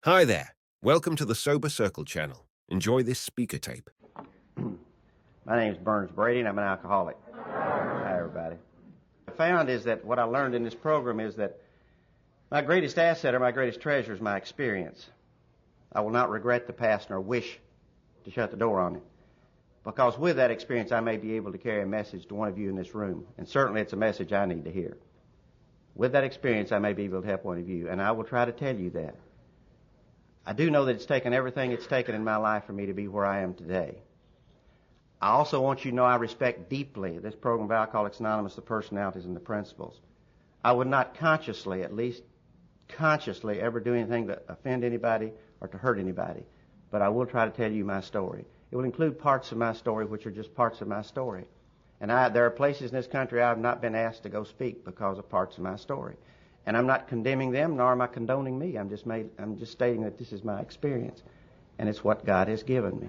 Hi there. Welcome to the Sober Circle channel. Enjoy this speaker tape. My name is Burns Brady, and I'm an alcoholic. Hi, everybody. What I found is that what I learned in this program is that my greatest asset or my greatest treasure is my experience. I will not regret the past nor wish to shut the door on it. Because with that experience, I may be able to carry a message to one of you in this room. And certainly it's a message I need to hear. With that experience, I may be able to help one of you. And I will try to tell you that. I do know that it's taken everything it's taken in my life for me to be where I am today. I also want you to know I respect deeply this program of Alcoholics Anonymous, the personalities and the principles. I would not consciously, at least consciously, ever do anything to offend anybody or to hurt anybody. But I will try to tell you my story. It will include parts of my story which are just parts of my story. And there are places in this country I have not been asked to go speak because of parts of my story. And I'm not condemning them, nor am I condoning me. I'm just stating that this is my experience, and it's what God has given me.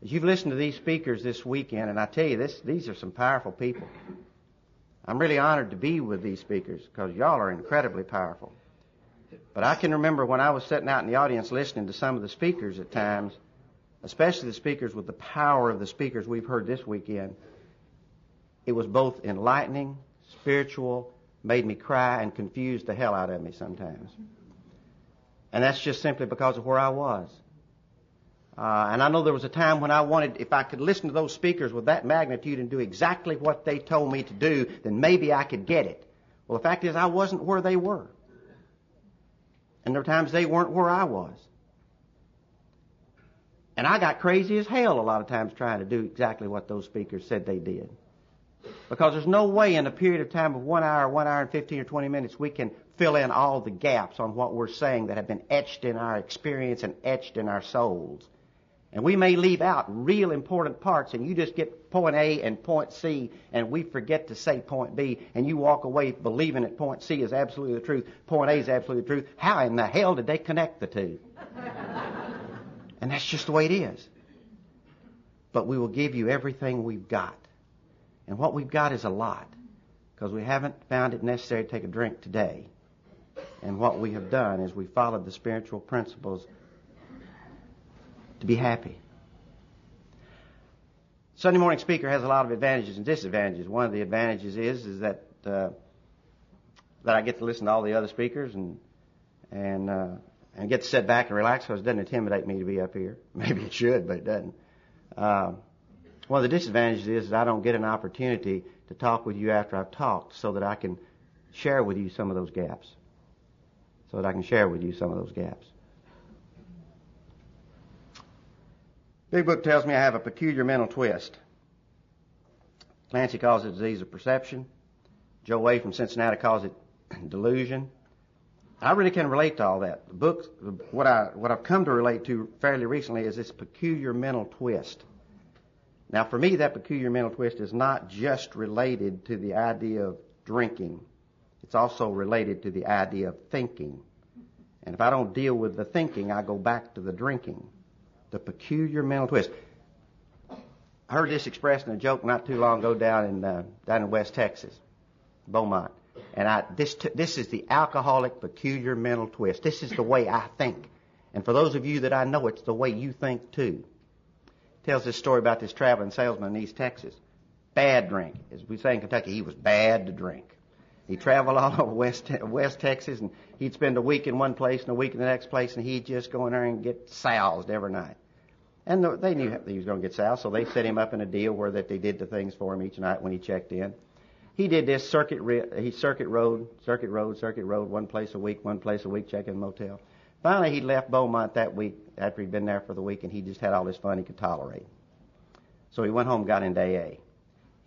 As you've listened to these speakers this weekend, and I tell you, these are some powerful people. I'm really honored to be with these speakers because y'all are incredibly powerful. But I can remember when I was sitting out in the audience listening to some of the speakers at times, especially the speakers with the power of the speakers we've heard this weekend, it was both enlightening, spiritual, made me cry, and confused the hell out of me sometimes. And that's just simply because of where I was. And I know there was a time when I wanted, if I could listen to those speakers with that magnitude and do exactly what they told me to do, then maybe I could get it. Well, the fact is I wasn't where they were. And there were times they weren't where I was. And I got crazy as hell a lot of times trying to do exactly what those speakers said they did. Because there's no way in a period of time of 1 hour and 15 or 20 minutes we can fill in all the gaps on what we're saying that have been etched in our experience and etched in our souls. And we may leave out real important parts, and you just get point A and point C, and we forget to say point B, and you walk away believing that point C is absolutely the truth, point A is absolutely the truth. How in the hell did they connect the two? And that's just the way it is. But we will give you everything we've got. And what we've got is a lot, because we haven't found it necessary to take a drink today. And what we have done is we followed the spiritual principles to be happy. Sunday morning speaker has a lot of advantages and disadvantages. One of the advantages is that I get to listen to all the other speakers and get to sit back and relax, because it doesn't intimidate me to be up here. Maybe it should, but it doesn't. One of the disadvantages is I don't get an opportunity to talk with you after I've talked, so that I can share with you some of those gaps. Big Book tells me I have a peculiar mental twist. Clancy calls it disease of perception. Joe Way from Cincinnati calls it delusion. I really can relate to all that. The book, what I've come to relate to fairly recently is this peculiar mental twist. Now, for me, that peculiar mental twist is not just related to the idea of drinking. It's also related to the idea of thinking. And if I don't deal with the thinking, I go back to the drinking. The peculiar mental twist. I heard this expressed in a joke not too long ago down in West Texas, Beaumont. And this is the alcoholic peculiar mental twist. This is the way I think. And for those of you that I know, it's the way you think too. Tells this story about this traveling salesman in East Texas. Bad drink. As we say in Kentucky, he was bad to drink. He traveled all over West Texas, and he'd spend a week in one place and a week in the next place, and he'd just go in there and get soused every night. And they knew he was going to get soused, so they set him up in a deal where that they did the things for him each night when he checked in. He did this circuit road, one place a week, checking a motel. Finally, he left Beaumont that week after he'd been there for the week, and he just had all this fun he could tolerate. So he went home and got into AA.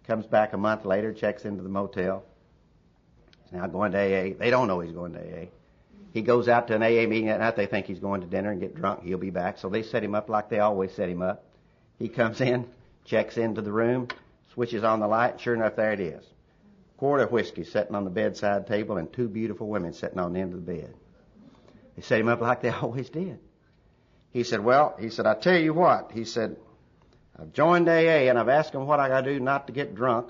Comes back a month later, checks into the motel. He's now going to AA. They don't know he's going to AA. He goes out to an AA meeting that night. They think he's going to dinner and get drunk. He'll be back. So they set him up like they always set him up. He comes in, checks into the room, switches on the light. Sure enough, there it is. Quart of whiskey sitting on the bedside table and two beautiful women sitting on the end of the bed. They set him up like they always did. He said, I tell you what. He said, I've joined AA and I've asked them what I got to do not to get drunk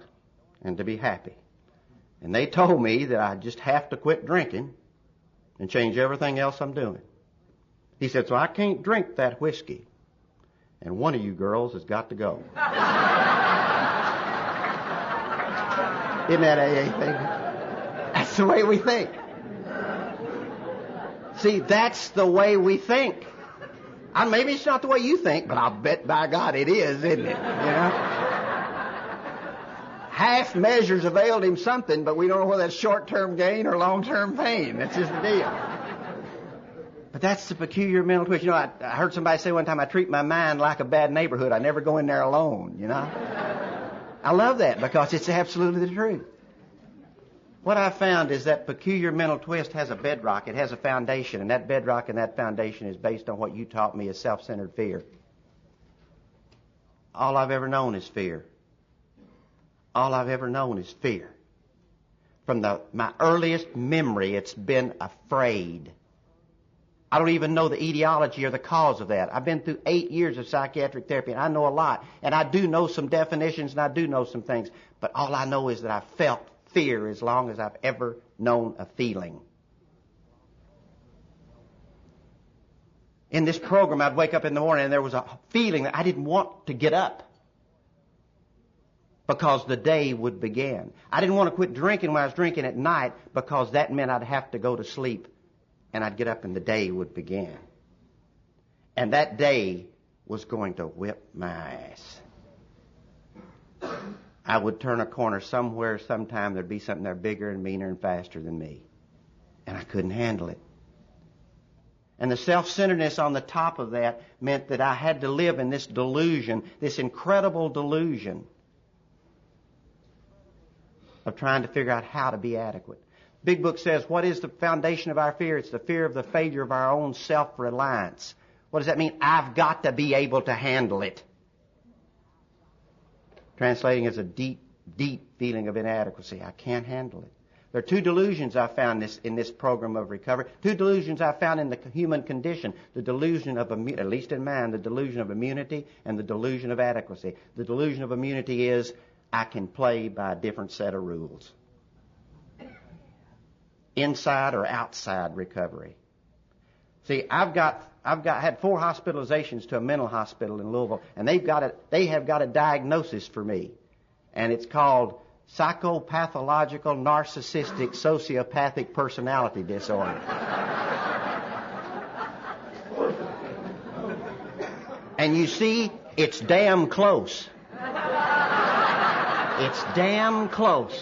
and to be happy. And they told me that I just have to quit drinking and change everything else I'm doing. He said, so I can't drink that whiskey. And one of you girls has got to go. Isn't that AA thing? That's the way we think. See, that's the way we think. Maybe it's not the way you think, but I'll bet by God it is, isn't it? You know? Half measures availed him something, but we don't know whether that's short-term gain or long-term pain. That's just the deal. But that's the peculiar mental twist. You know, I heard somebody say one time, I treat my mind like a bad neighborhood. I never go in there alone, you know. I love that because it's absolutely the truth. What I found is that peculiar mental twist has a bedrock. It has a foundation, and that bedrock and that foundation is based on what you taught me as self-centered fear. All I've ever known is fear. All I've ever known is fear. From my earliest memory, it's been afraid. I don't even know the etiology or the cause of that. I've been through 8 years of psychiatric therapy, and I know a lot. And I do know some definitions, and I do know some things. But all I know is that I felt fear as long as I've ever known a feeling. In this program, I'd wake up in the morning, and there was a feeling that I didn't want to get up because the day would begin. I didn't want to quit drinking when I was drinking at night because that meant I'd have to go to sleep. And I'd get up and the day would begin. And that day was going to whip my ass. I would turn a corner somewhere, sometime, there'd be something there bigger and meaner and faster than me. And I couldn't handle it. And the self-centeredness on the top of that meant that I had to live in this delusion, this incredible delusion of trying to figure out how to be adequate. Big Book says, what is the foundation of our fear? It's the fear of the failure of our own self-reliance. What does that mean? I've got to be able to handle it. Translating as a deep, deep feeling of inadequacy. I can't handle it. There are two delusions I found in this program of recovery. Two delusions I found in the human condition. The delusion of, at least in mine, the delusion of immunity and the delusion of adequacy. The delusion of immunity is I can play by a different set of rules. Inside or outside recovery. See, I've had 4 hospitalizations to a mental hospital in Louisville, and they have got a diagnosis for me, and it's called psychopathological narcissistic sociopathic personality disorder. And you see, it's damn close. It's damn close.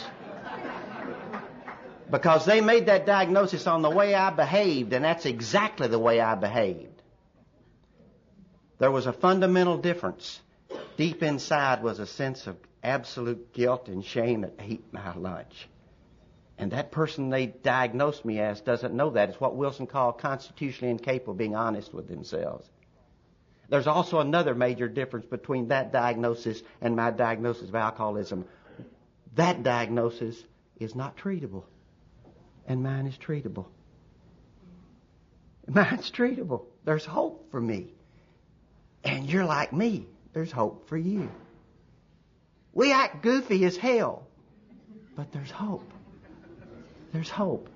Because they made that diagnosis on the way I behaved, and that's exactly the way I behaved. There was a fundamental difference. Deep inside was a sense of absolute guilt and shame that ate my lunch. And that person they diagnosed me as doesn't know that. It's what Wilson called constitutionally incapable of being honest with themselves. There's also another major difference between that diagnosis and my diagnosis of alcoholism. That diagnosis is not treatable. And mine is treatable. Mine's treatable. There's hope for me. And you're like me. There's hope for you. We act goofy as hell. But there's hope. There's hope.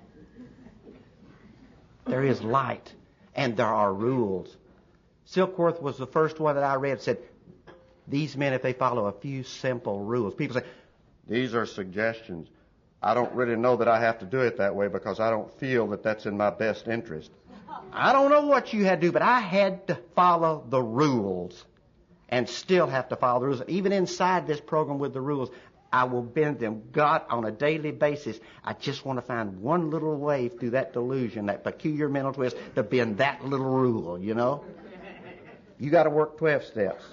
There is light. And there are rules. Silkworth was the first one that I read. Said, these men, if they follow a few simple rules. People say, these are suggestions. I don't really know that I have to do it that way because I don't feel that that's in my best interest. I don't know what you had to do, but I had to follow the rules and still have to follow the rules. Even inside this program with the rules, I will bend them. God, on a daily basis, I just want to find one little way through that delusion, that peculiar mental twist, to bend that little rule, you know? You got to work 12 steps.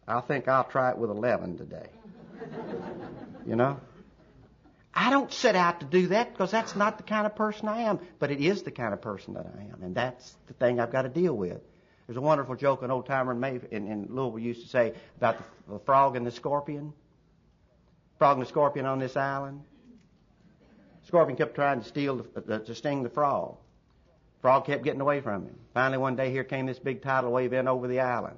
I think I'll try it with 11 today. You know? I don't set out to do that because that's not the kind of person I am, but it is the kind of person that I am, and that's the thing I've got to deal with. There's a wonderful joke an old timer in Louisville used to say about the frog and the scorpion. Frog and the scorpion on this island. Scorpion kept trying to sting the frog. Frog kept getting away from him. Finally, one day, here came this big tidal wave in over the island.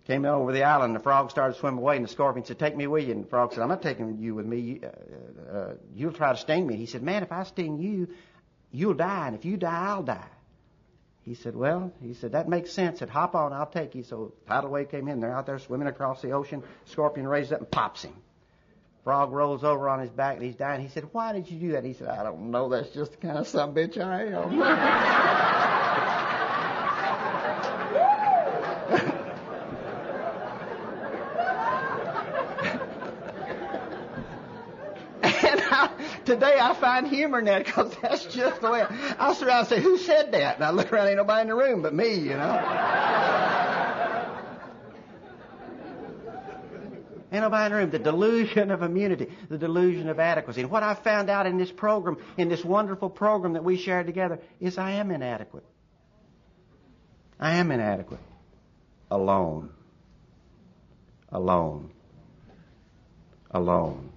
Came in over the island, and the frog started swimming away, and the scorpion said, take me with you. And the frog said, I'm not taking you with me. You'll try to sting me. He said, man, if I sting you, you'll die, and if you die, I'll die. He said, well, that makes sense. Said, hop on, I'll take you. So tidal wave came in. They're out there swimming across the ocean. Scorpion raises up and pops him. Frog rolls over on his back, and he's dying. He said, why did you do that? He said, I don't know. That's just the kind of sumbitch I am. Today I find humor in that because that's just the way. I'll sit around and say, who said that? And I look around, ain't nobody in the room but me, you know. Ain't nobody in the room. The delusion of immunity, the delusion of adequacy. And what I found out in this program, in this wonderful program that we shared together, is I am inadequate. I am inadequate. Alone. Alone. Alone.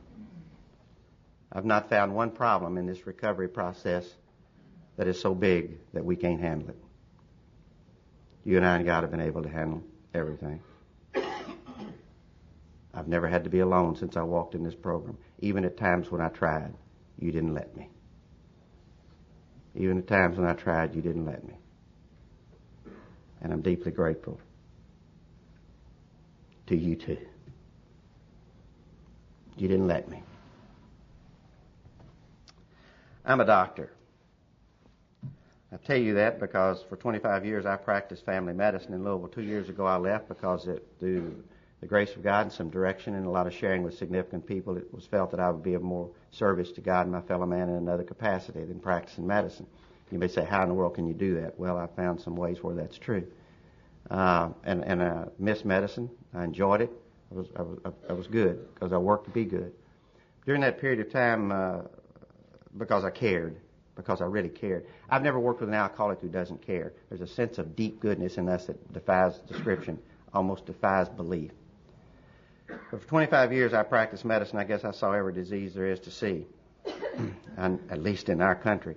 I've not found one problem in this recovery process that is so big that we can't handle it. You and I and God have been able to handle everything. I've never had to be alone since I walked in this program. Even at times when I tried, you didn't let me. Even at times when I tried, you didn't let me. And I'm deeply grateful to you too. You didn't let me. I'm a doctor. I tell you that because for 25 years I practiced family medicine in Louisville. 2 years ago I left because through the grace of God and some direction and a lot of sharing with significant people, it was felt that I would be of more service to God and my fellow man in another capacity than practicing medicine. You may say, how in the world can you do that? Well, I found some ways where that's true. And I missed medicine. I enjoyed it. I was good because I worked to be good. During that period of time, because I cared, because I really cared. I've never worked with an alcoholic who doesn't care. There's a sense of deep goodness in us that defies description, almost defies belief. But for 25 years I practiced medicine. I guess I saw every disease there is to see, and at least in our country.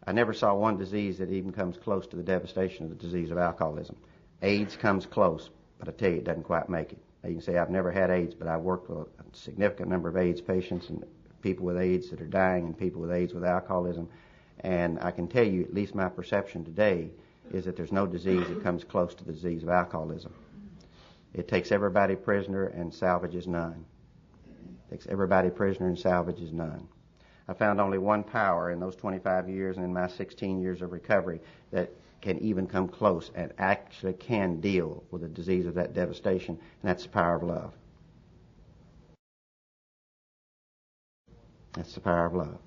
I never saw one disease that even comes close to the devastation of the disease of alcoholism. AIDS comes close, but I tell you, it doesn't quite make it. Now, you can say I've never had AIDS, but I've worked with a significant number of AIDS patients and people with AIDS that are dying and people with AIDS with alcoholism. And I can tell you, at least my perception today, is that there's no disease that comes close to the disease of alcoholism. It takes everybody prisoner and salvages none. It takes everybody prisoner and salvages none. I found only one power in those 25 years and in my 16 years of recovery that can even come close and actually can deal with the disease of that devastation, and that's the power of love. That's the power of love.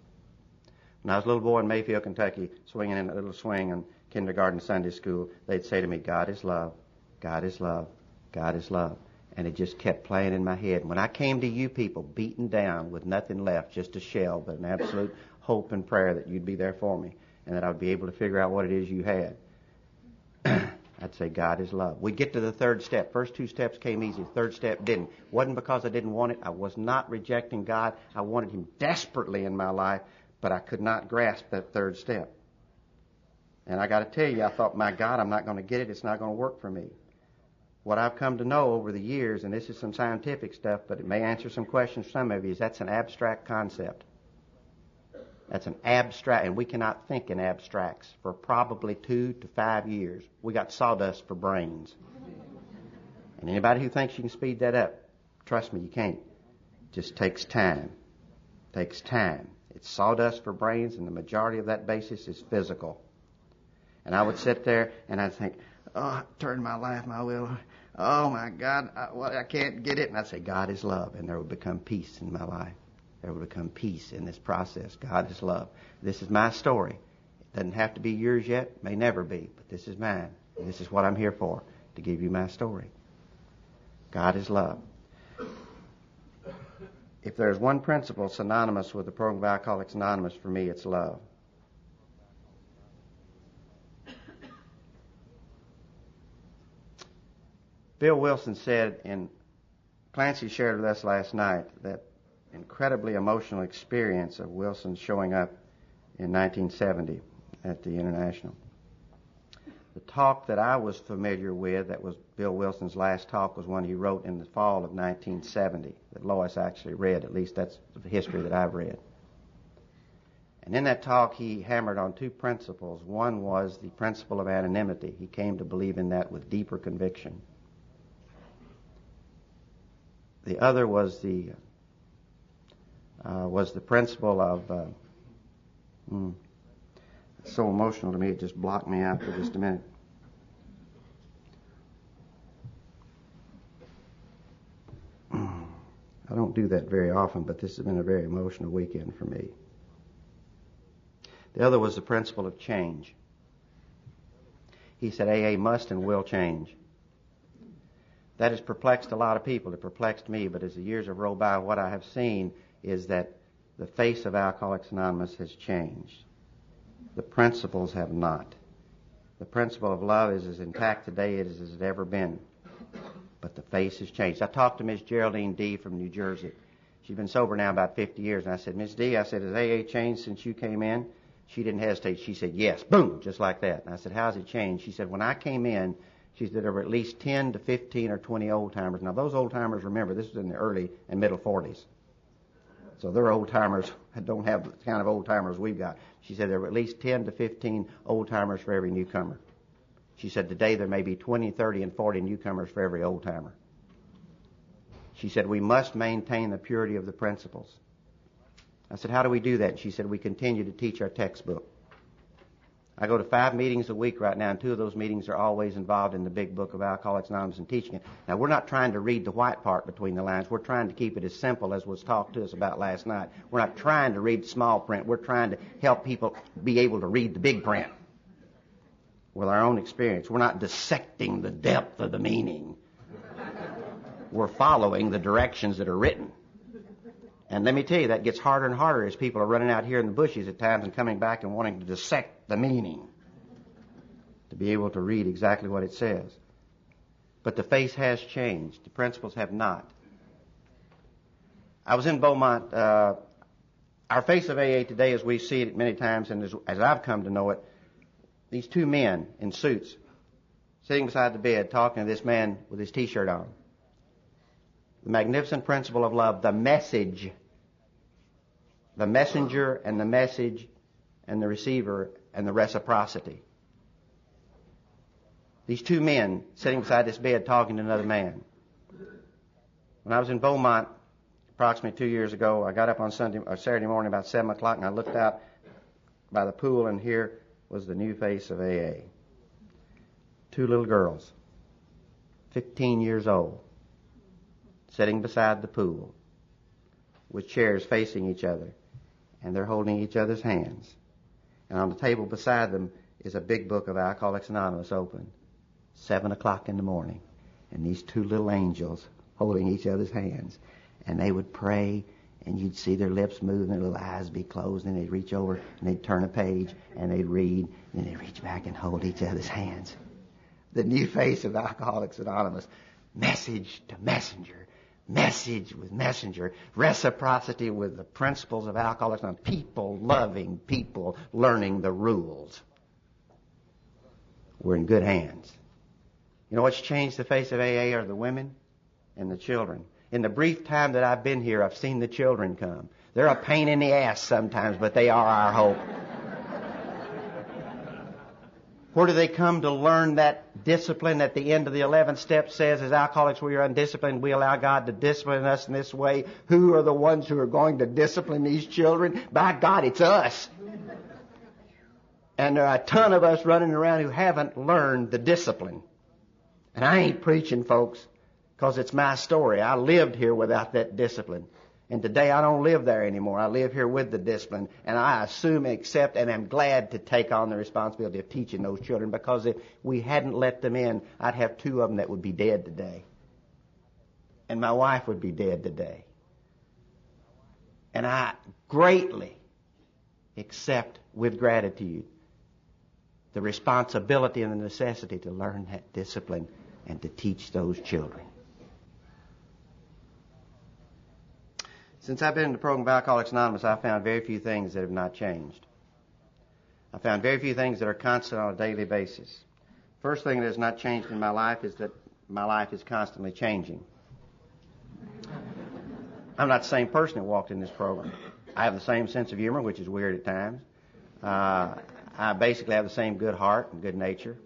When I was a little boy in Mayfield, Kentucky, swinging in a little swing in kindergarten Sunday school, they'd say to me, God is love, God is love, God is love. And it just kept playing in my head. When I came to you people, beaten down with nothing left, just a shell, but an absolute hope and prayer that you'd be there for me and that I would be able to figure out what it is you had, I'd say, God is love. We'd get to the third step. First two steps came easy. The third step didn't. Wasn't because I didn't want it. I was not rejecting God. I wanted Him desperately in my life, but I could not grasp that third step. And I got to tell you, I thought, my God, I'm not going to get it. It's not going to work for me. What I've come to know over the years, and this is some scientific stuff, but it may answer some questions for some of you, is that's an abstract concept. That's an abstract, and we cannot think in abstracts for probably 2 to 5 years. We got sawdust for brains. And anybody who thinks you can speed that up, trust me, you can't. It just takes time. It takes time. It's sawdust for brains, and the majority of that basis is physical. And I would sit there, and I'd think, oh, turn my life, my will. Oh, my God, I can't get it. And I'd say, God is love, and there would become peace in my life. There will become peace in this process. God is love. This is my story. It doesn't have to be yours yet. It may never be. But this is mine. And this is what I'm here for, to give you my story. God is love. If there's one principle synonymous with the program of Alcoholics Anonymous, for me, it's love. Bill Wilson said, and Clancy shared with us last night, that incredibly emotional experience of Wilson showing up in 1970 at the International. The talk that I was familiar with, that was Bill Wilson's last talk, was one he wrote in the fall of 1970 that Lois actually read. At least that's the history that I've read. And in that talk, he hammered on two principles. One was the principle of anonymity. He came to believe in that with deeper conviction. The other was the principle of it's so emotional to me, it just blocked me out for just a minute. I don't do that very often, but this has been a very emotional weekend for me. The other was the principle of change. He said AA must and will change. That has perplexed a lot of people. It perplexed me, but as the years have rolled by, what I have seen is that the face of Alcoholics Anonymous has changed. The principles have not. The principle of love is as intact today as it has ever been. But the face has changed. I talked to Miss Geraldine D. from New Jersey. She's been sober now about 50 years. And I said, Miss D, I said, has AA changed since you came in? She didn't hesitate. She said, yes. Boom, just like that. And I said, how's it changed? She said, when I came in, she said there were at least 10 to 15 or 20 old-timers. Now, those old-timers, remember, this was in the early and middle 40s. So their old-timers don't have the kind of old-timers we've got. She said there were at least 10 to 15 old-timers for every newcomer. She said today there may be 20, 30, and 40 newcomers for every old-timer. She said we must maintain the purity of the principles. I said, how do we do that? And she said we continue to teach our textbook. I go to 5 meetings a week right now, and 2 of those meetings are always involved in the big book of Alcoholics Anonymous and teaching it. Now, we're not trying to read the white part between the lines. We're trying to keep it as simple as was talked to us about last night. We're not trying to read small print. We're trying to help people be able to read the big print with our own experience. We're not dissecting the depth of the meaning. We're following the directions that are written. And let me tell you, that gets harder and harder as people are running out here in the bushes at times and coming back and wanting to dissect the meaning to be able to read exactly what it says. But the face has changed. The principles have not. I was in Beaumont. Our face of AA today, as we see it many times and as I've come to know it, these 2 men in suits sitting beside the bed talking to this man with his T-shirt on. The magnificent principle of love, the message, the messenger and the message and the receiver and the reciprocity. These 2 men sitting beside this bed talking to another man. When I was in Beaumont approximately 2 years ago, I got up on Saturday morning about 7 o'clock and I looked out by the pool, and here was the new face of AA. 2 little girls, 15 years old, sitting beside the pool with chairs facing each other, and they're holding each other's hands. And on the table beside them is a big book of Alcoholics Anonymous open. 7 o'clock in the morning, and these 2 little angels holding each other's hands, and they would pray, and you'd see their lips move and their little eyes be closed, and they'd reach over and they'd turn a page and they'd read, and then they'd reach back and hold each other's hands. The new face of Alcoholics Anonymous. Message to messenger. Message with messenger. Reciprocity with the principles of Alcoholics Anonymous. People loving people learning the rules. We're in good hands. You know what's changed the face of AA are the women and the children. In the brief time that I've been here, I've seen the children come. They're a pain in the ass sometimes, but they are our hope. Where do they come to learn that discipline at the end of the 11th step says, as alcoholics we are undisciplined, we allow God to discipline us in this way. Who are the ones who are going to discipline these children? By God, it's us. And there are a ton of us running around who haven't learned the discipline. And I ain't preaching, folks, because it's my story. I lived here without that discipline. And today I don't live there anymore. I live here with the discipline. And I assume, accept, and am glad to take on the responsibility of teaching those children, because if we hadn't let them in, I'd have 2 of them that would be dead today. And my wife would be dead today. And I greatly accept with gratitude the responsibility and the necessity to learn that discipline and to teach those children. Since I've been in the program of Alcoholics Anonymous, I've found very few things that have not changed. I found very few things that are constant on a daily basis. First thing that has not changed in my life is that my life is constantly changing. I'm not the same person that walked in this program. I have the same sense of humor, which is weird at times. I basically have the same good heart and good nature.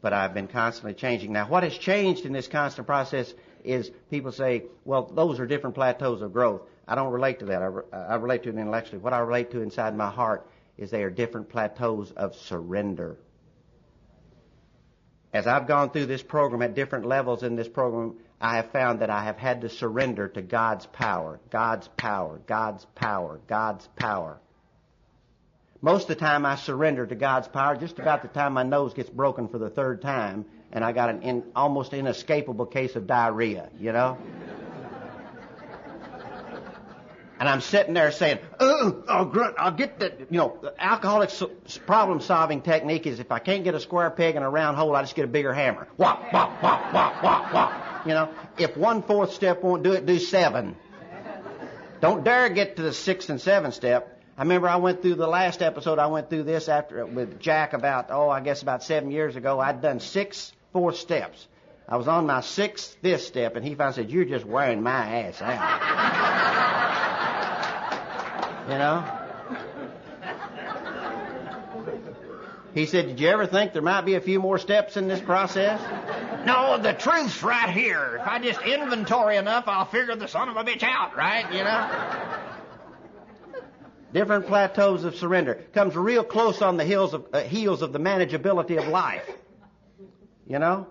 But I've been constantly changing. Now, what has changed in this constant process is people say, well, those are different plateaus of growth. I don't relate to that. I relate to it intellectually. What I relate to inside my heart is they are different plateaus of surrender. As I've gone through this program at different levels in this program, I have found that I have had to surrender to God's power, God's power, God's power, God's power. Most of the time I surrender to God's power just about the time my nose gets broken for the third time and I got an almost inescapable case of diarrhea, you know? And I'm sitting there saying, I'll get that, you know, the alcoholic's problem-solving technique is if I can't get a square peg in a round hole, I just get a bigger hammer. Whop, whop, whop, whop, whop, whop. You know, if 1/4 step won't do it, do 7. Don't dare get to the 6th and 7th step. I remember I went through the last episode, I went through this after with Jack about 7 years ago. I'd done 6 4th steps. I was on my 6th 5th step, and he finally said, you're just wearing my ass out. You know? He said, did you ever think there might be a few more steps in this process? No, the truth's right here. If I just inventory enough, I'll figure the son of a bitch out, right? You know? Different plateaus of surrender. Comes real close on the heels of the manageability of life. You know?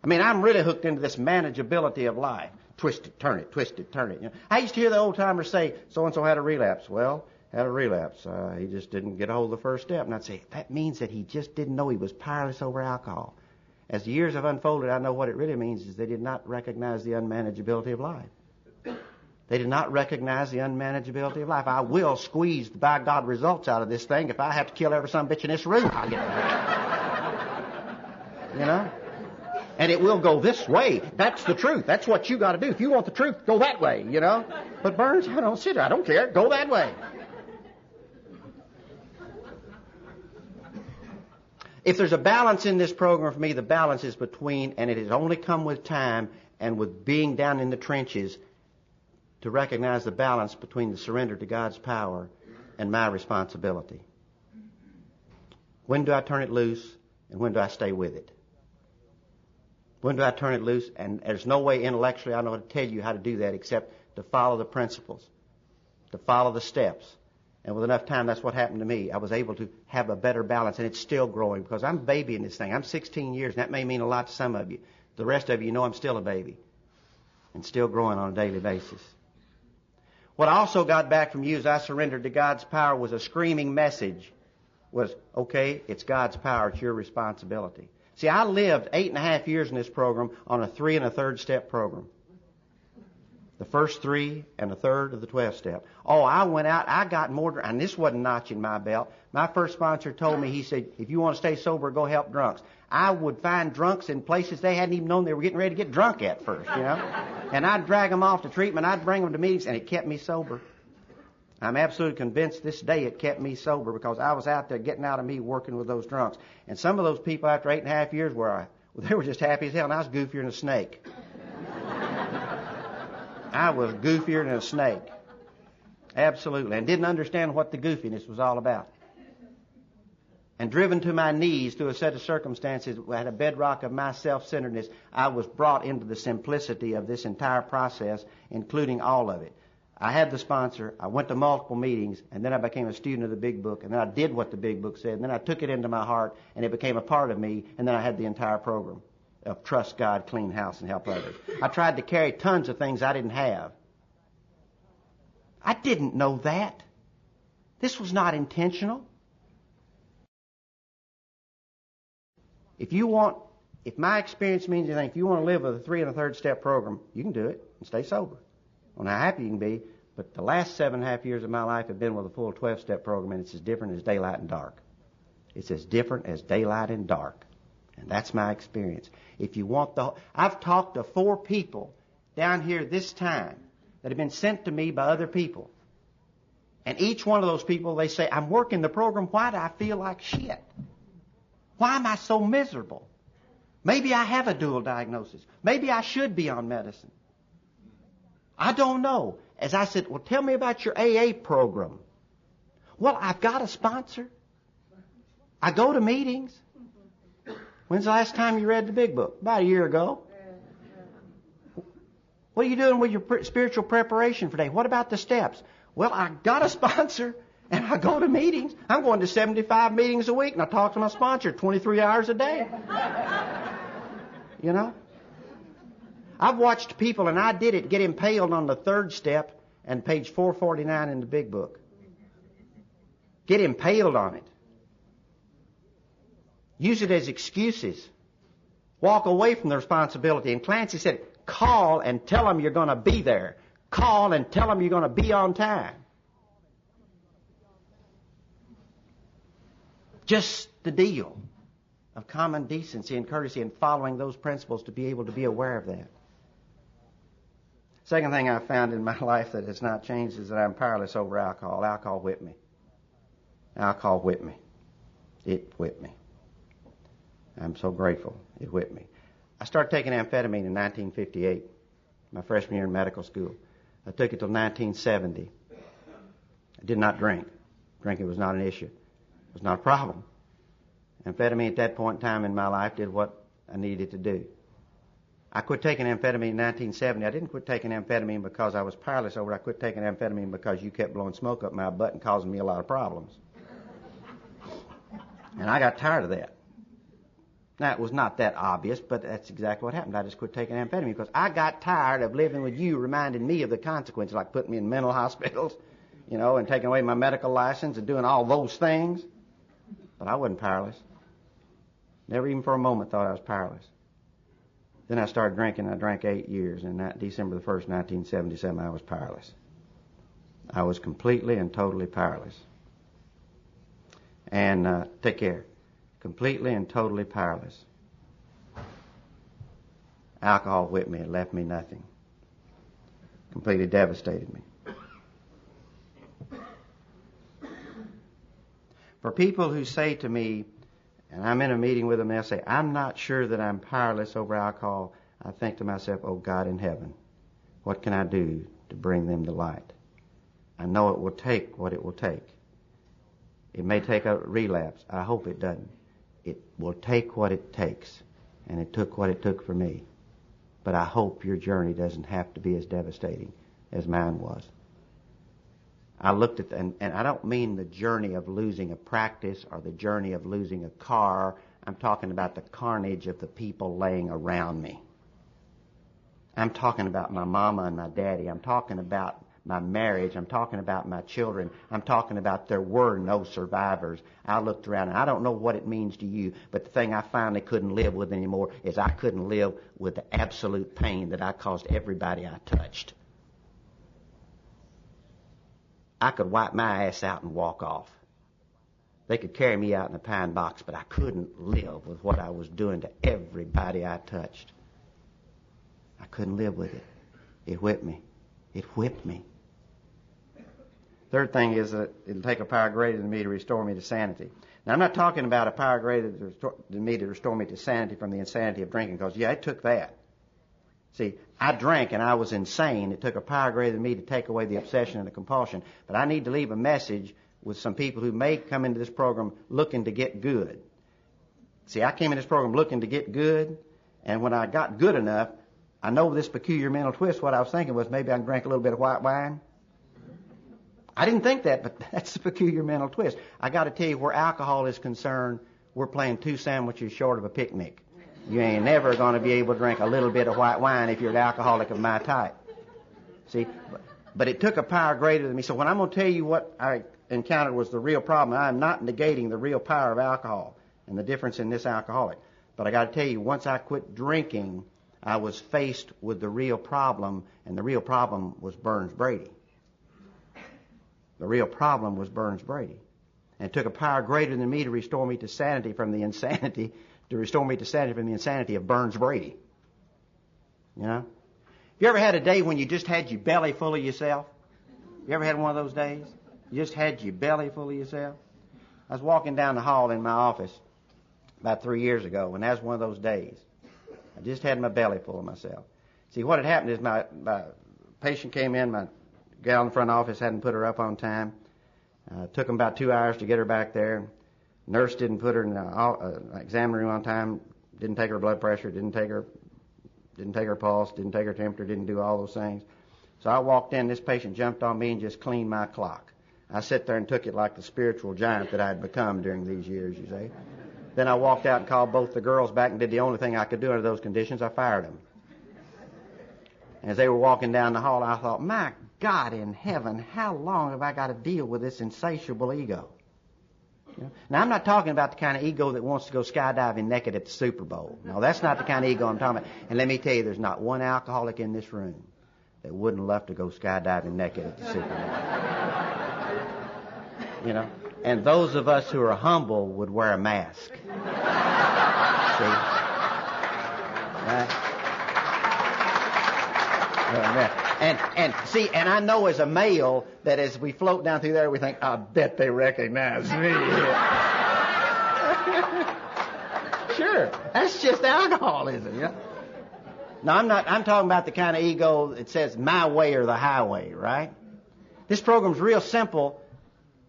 I mean, I'm really hooked into this manageability of life. Twist it, turn it, twist it, turn it. You know? I used to hear the old timers say, so-and-so had a relapse. Well, had a relapse. He just didn't get a hold of the first step. And I'd say, that means that he just didn't know he was powerless over alcohol. As the years have unfolded, I know what it really means is they did not recognize the unmanageability of life. They did not recognize the unmanageability of life. I will squeeze the by God results out of this thing. If I have to kill every son of a bitch in this room, I'll get that. You know? And it will go this way. That's the truth. That's what you got to do. If you want the truth, go that way, you know? But Burns, I don't sit there. I don't care. Go that way. If there's a balance in this program for me, the balance is between, and it has only come with time and with being down in the trenches, to recognize the balance between the surrender to God's power and my responsibility. When do I turn it loose and when do I stay with it? When do I turn it loose? And there's no way intellectually I know how to tell you how to do that except to follow the principles, to follow the steps. And with enough time, that's what happened to me. I was able to have a better balance, and it's still growing because I'm babying this thing. I'm 16 years, and that may mean a lot to some of you. The rest of you know I'm still a baby and still growing on a daily basis. What I also got back from you as I surrendered to God's power was a screaming message. Was, okay, it's God's power, it's your responsibility. See, I lived 8.5 years in this program on a 3 1/3 step program. The first 3 1/3 of the 12th step. Oh, I went out, I got more, and this wasn't notching my belt. My first sponsor told me, he said, if you want to stay sober, go help drunks. I would find drunks in places they hadn't even known they were getting ready to get drunk at first, you know. And I'd drag them off to treatment, I'd bring them to meetings, and it kept me sober. I'm absolutely convinced this day it kept me sober because I was out there getting out of me working with those drunks. And some of those people after 8.5 years they were just happy as hell, and I was goofier than a snake. I was goofier than a snake. Absolutely. And didn't understand what the goofiness was all about. And driven to my knees through a set of circumstances at a bedrock of my self-centeredness, I was brought into the simplicity of this entire process, including all of it. I had the sponsor, I went to multiple meetings, and then I became a student of the Big Book, and then I did what the Big Book said, and then I took it into my heart, and it became a part of me, and then I had the entire program of trust God, clean house, and help others. I tried to carry tons of things I didn't have. I didn't know that. This was not intentional. If my experience means anything, if you want to live with a 3 1/3 step program, you can do it and stay sober. I don't know how happy you can be, but the last 7.5 years of my life have been with a full 12-step program, and it's as different as daylight and dark. It's as different as daylight and dark. And that's my experience. If you want I've talked to 4 people down here this time that have been sent to me by other people. And each one of those people, they say, I'm working the program. Why do I feel like shit? Why am I so miserable? Maybe I have a dual diagnosis. Maybe I should be on medicine. I don't know. as I said, well, tell me about your AA program. Well, I've got a sponsor. I go to meetings. When's the last time you read the big book? About a year ago. What are you doing with your spiritual preparation for today? What about the steps? Well, I got a sponsor, and I go to meetings. I'm going to 75 meetings a week, and I talk to my sponsor 23 hours a day. You know? I've watched people, and I did it, get impaled on the third step and page 449 in the big book. Get impaled on it. Use it as excuses. Walk away from the responsibility. And Clancy said, call and tell them you're going to be there. Call and tell them you're going to be on time. Just the deal of common decency and courtesy and following those principles to be able to be aware of that. Second thing I found in my life that has not changed is that I'm powerless over alcohol. Alcohol whipped me. Alcohol whipped me. It whipped me. I'm so grateful it whipped me. I started taking amphetamine in 1958, my freshman year in medical school. I took it till 1970. I did not drink. Drinking was not an issue. It was not a problem. Amphetamine at that point in time in my life did what I needed to do. I quit taking amphetamine in 1970. I didn't quit taking amphetamine because I was powerless over it. I quit taking amphetamine because you kept blowing smoke up my butt and causing me a lot of problems. And I got tired of that. Now, it was not that obvious, but that's exactly what happened. I just quit taking amphetamine because I got tired of living with you reminding me of the consequences, like putting me in mental hospitals, you know, and taking away my medical license and doing all those things. But I wasn't powerless. Never even for a moment thought I was powerless. Then I started drinking. I drank 8 years, and that December the 1st, 1977, I was powerless. I was completely and totally powerless. And take care. Completely and totally powerless. Alcohol whipped me. It left me nothing. Completely devastated me. For people who say to me, and I'm in a meeting with them, they'll say, I'm not sure that I'm powerless over alcohol. I think to myself, oh God in heaven, what can I do to bring them to light? I know it will take what it will take. It may take a relapse. I hope it doesn't. It will take what it takes, and it took what it took for me. But I hope your journey doesn't have to be as devastating as mine was. I looked at, and I don't mean the journey of losing a practice or the journey of losing a car. I'm talking about the carnage of the people laying around me. I'm talking about my mama and my daddy. I'm talking about my marriage. I'm talking about my children. I'm talking about there were no survivors. I looked around, and I don't know what it means to you, but the thing I finally couldn't live with anymore is I couldn't live with the absolute pain that I caused everybody I touched. I could wipe my ass out and walk off. They could carry me out in a pine box, but I couldn't live with what I was doing to everybody I touched. I couldn't live with it. It whipped me. It whipped me. Third thing is that it'll take a power greater than me to restore me to sanity. Now, I'm not talking about a power greater than me to restore me to sanity from the insanity of drinking, because, yeah, it took that. See, I drank and I was insane. It took a power greater than me to take away the obsession and the compulsion. But I need to leave a message with some people who may come into this program looking to get good. See, I came in this program looking to get good, and when I got good enough, I know this peculiar mental twist, what I was thinking was maybe I can drink a little bit of white wine. I didn't think that, but that's the peculiar mental twist. I got to tell you, where alcohol is concerned, we're playing 2 sandwiches short of a picnic. You ain't never going to be able to drink a little bit of white wine if you're an alcoholic of my type. See, but it took a power greater than me. So when I'm going to tell you what I encountered was the real problem, I'm not negating the real power of alcohol and the difference in this alcoholic. But I got to tell you, once I quit drinking, I was faced with the real problem, and the real problem was Burns Brady. The real problem was Burns Brady. And it took a power greater than me to restore me to sanity from the insanity, of Burns Brady. You know? You ever had a day when you just had your belly full of yourself? You ever had one of those days? You just had your belly full of yourself? I was walking down the hall in my office about 3 years ago, and that was one of those days. I just had my belly full of myself. See, what had happened is my patient came in, my gal in the front office hadn't put her up on time. Took them about 2 hours to get her back there. Nurse didn't put her in the exam room on time. Didn't take her blood pressure. Didn't take her pulse. Didn't take her temperature. Didn't do all those things. So I walked in. This patient jumped on me and just cleaned my clock. I sat there and took it like the spiritual giant that I had become during these years, you see. Then I walked out and called both the girls back and did the only thing I could do under those conditions. I fired them. As they were walking down the hall, I thought, my God in heaven, how long have I got to deal with this insatiable ego? You know? Now, I'm not talking about the kind of ego that wants to go skydiving naked at the Super Bowl. No, that's not the kind of ego I'm talking about. And let me tell you, there's not one alcoholic in this room that wouldn't love to go skydiving naked at the Super Bowl. You know? And those of us who are humble would wear a mask. See? Right? And see, and I know as a male that as we float down through there, we think, I bet they recognize me. Sure, that's just alcoholism, you know. Now, I'm talking about the kind of ego that says my way or the highway, right? This program's real simple.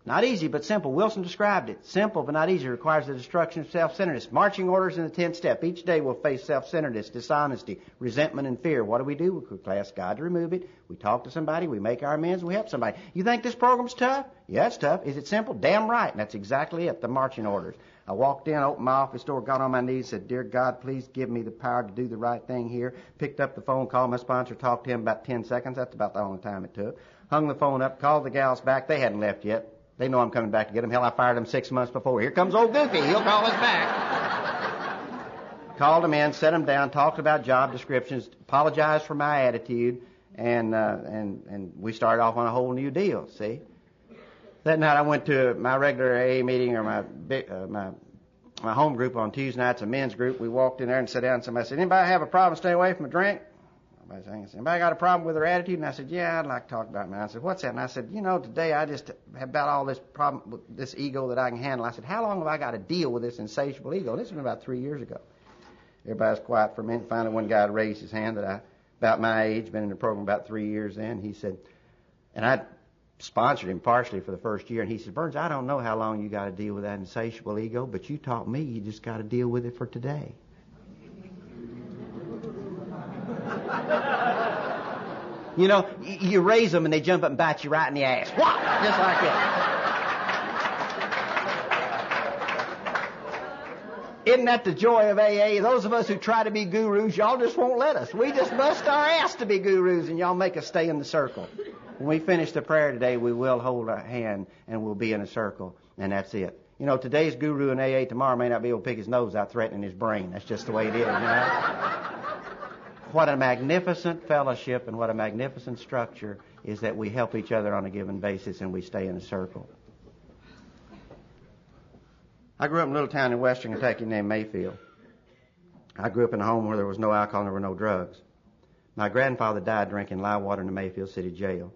Not easy, but simple. Wilson described it. Simple, but not easy. It requires the destruction of self-centeredness. Marching orders in the 10th step. Each day we'll face self-centeredness, dishonesty, resentment, and fear. What do? We ask God to remove it. We talk to somebody. We make our amends. We help somebody. You think this program's tough? Yeah, it's tough. Is it simple? Damn right. And that's exactly it, the marching orders. I walked in, opened my office door, got on my knees, said, Dear God, please give me the power to do the right thing here. Picked up the phone, called my sponsor, talked to him about 10 seconds. That's about the only time it took. Hung the phone up, called the gals back. They hadn't left yet. They know I'm coming back to get them. Hell, I fired them 6 months before. Here comes old Goofy. He'll call us back. Called them in, set them down, talked about job descriptions, apologized for my attitude, and we started off on a whole new deal, see? That night I went to my regular AA meeting or my home group on Tuesday nights, a men's group. We walked in there and sat down and somebody said, anybody have a problem staying away from a drink? Anybody got a problem with their attitude? And I said, yeah, I'd like to talk about it. And I said, what's that? And I said, you know, today I just have about all this problem with this ego that I can handle. I said, how long have I got to deal with this insatiable ego? This has been about 3 years ago. Everybody was quiet for a minute. Finally, one guy raised his hand about my age, been in the program about 3 years then. He said, and I sponsored him partially for the first year, and he said, Burns, I don't know how long you got to deal with that insatiable ego, but you taught me you just got to deal with it for today. You know, you raise them and they jump up and bite you right in the ass. What? Just like that. Isn't that the joy of AA? Those of us who try to be gurus, y'all just won't let us. We just bust our ass to be gurus and y'all make us stay in the circle. When we finish the prayer today, we will hold a hand and we'll be in a circle, and that's it. You know, today's guru in AA tomorrow may not be able to pick his nose out threatening his brain. That's just the way it is, you know. What a magnificent fellowship and what a magnificent structure is that we help each other on a given basis and we stay in a circle. I grew up in a little town in western Kentucky named Mayfield. I grew up in a home where there was no alcohol and there were no drugs. My grandfather died drinking lye water in the Mayfield City Jail.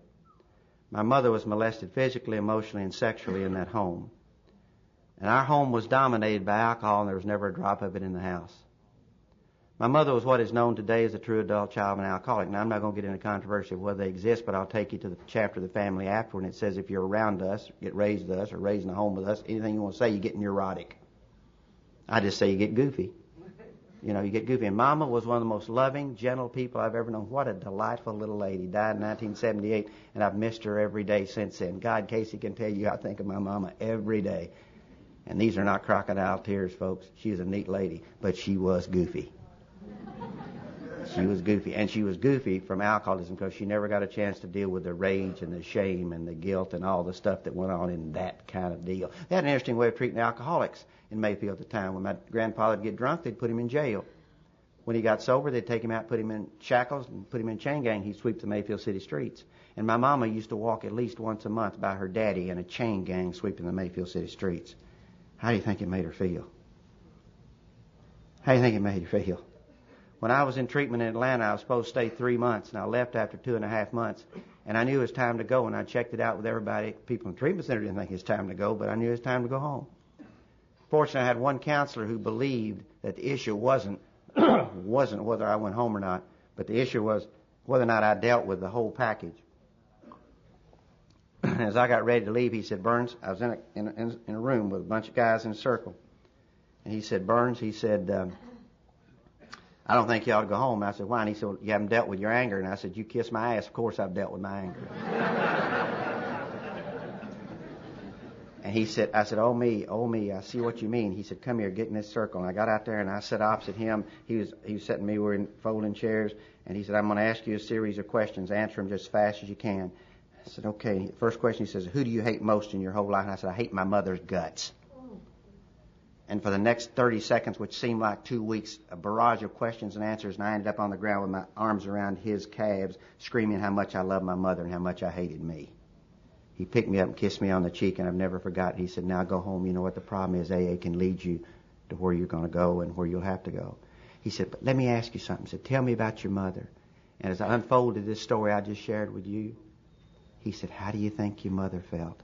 My mother was molested physically, emotionally, and sexually in that home. And our home was dominated by alcohol and there was never a drop of it in the house. My mother was what is known today as a true adult child of an alcoholic. Now, I'm not going to get into controversy of whether they exist, but I'll take you to the chapter of the family afterward, and it says if you're around us, get raised with us, or raised in a home with us, anything you want to say, you get neurotic. I just say you get goofy. You know, you get goofy. And Mama was one of the most loving, gentle people I've ever known. What a delightful little lady. Died in 1978, and I've missed her every day since then. God, Casey can tell you I think of my Mama every day. And these are not crocodile tears, folks. She was a neat lady, but she was goofy. She was goofy, and she was goofy from alcoholism because she never got a chance to deal with the rage and the shame and the guilt and all the stuff that went on in that kind of deal. They had an interesting way of treating alcoholics in Mayfield at the time. When my grandfather would get drunk, they'd put him in jail. When he got sober, they'd take him out, put him in shackles, and put him in chain gang. He'd sweep the Mayfield City streets. And my mama used to walk at least once a month by her daddy in a chain gang sweeping the Mayfield City streets. How do you think it made her feel? How do you think it made her feel? When I was in treatment in Atlanta, I was supposed to stay 3 months, and I left after 2.5 months. And I knew it was time to go, and I checked it out with everybody. People in the treatment center didn't think it was time to go, but I knew it was time to go home. Fortunately, I had one counselor who believed that the issue wasn't whether I went home or not, but the issue was whether or not I dealt with the whole package. as I got ready to leave, he said, Burns, I was in a room with a bunch of guys in a circle. And he said, Burns, he said, I don't think you ought to go home. I said, why? And he said, well, you haven't dealt with your anger. And I said, you kiss my ass. Of course I've dealt with my anger. And he said, I said, oh me, I see what you mean. He said, come here, get in this circle. And I got out there and I sat opposite him. He was sitting, we were in folding chairs. And he said, I'm going to ask you a series of questions. Answer them just as fast as you can. I said, okay. First question, he says, who do you hate most in your whole life? And I said, I hate my mother's guts. And for the next 30 seconds, which seemed like 2 weeks, a barrage of questions and answers, and I ended up on the ground with my arms around his calves, screaming how much I loved my mother and how much I hated me. He picked me up and kissed me on the cheek, and I've never forgotten. He said, now go home. You know what the problem is? AA can lead you to where you're going to go and where you'll have to go. He said, but let me ask you something. He said, tell me about your mother. And as I unfolded this story I just shared with you, he said, how do you think your mother felt?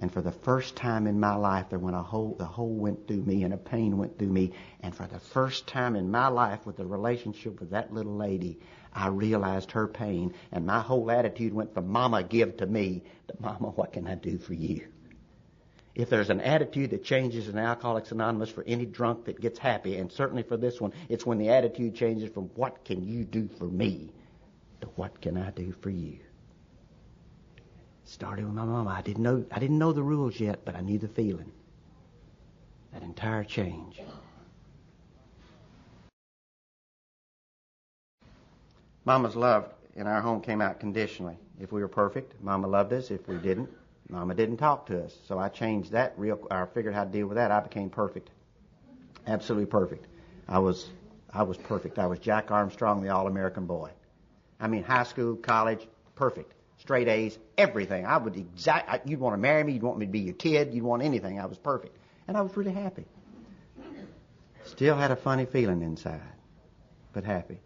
And for the first time in my life, the hole went through me and a pain went through me. And for the first time in my life with the relationship with that little lady, I realized her pain. And my whole attitude went from Mama, give to me, to Mama, what can I do for you? If there's an attitude that changes in Alcoholics Anonymous for any drunk that gets happy, and certainly for this one, it's when the attitude changes from what can you do for me to what can I do for you. Started with my mama. I didn't know the rules yet, but I knew the feeling. That entire change. Mama's love in our home came out conditionally. If we were perfect, Mama loved us. If we didn't, Mama didn't talk to us. So I changed that. I figured how to deal with that. I became perfect. Absolutely perfect. I was perfect. I was Jack Armstrong, the all-American boy. I mean, high school, college, perfect. Straight A's, everything. You'd want to marry me, you'd want me to be your kid, you'd want anything. I was perfect. And I was really happy. Still had a funny feeling inside, but happy.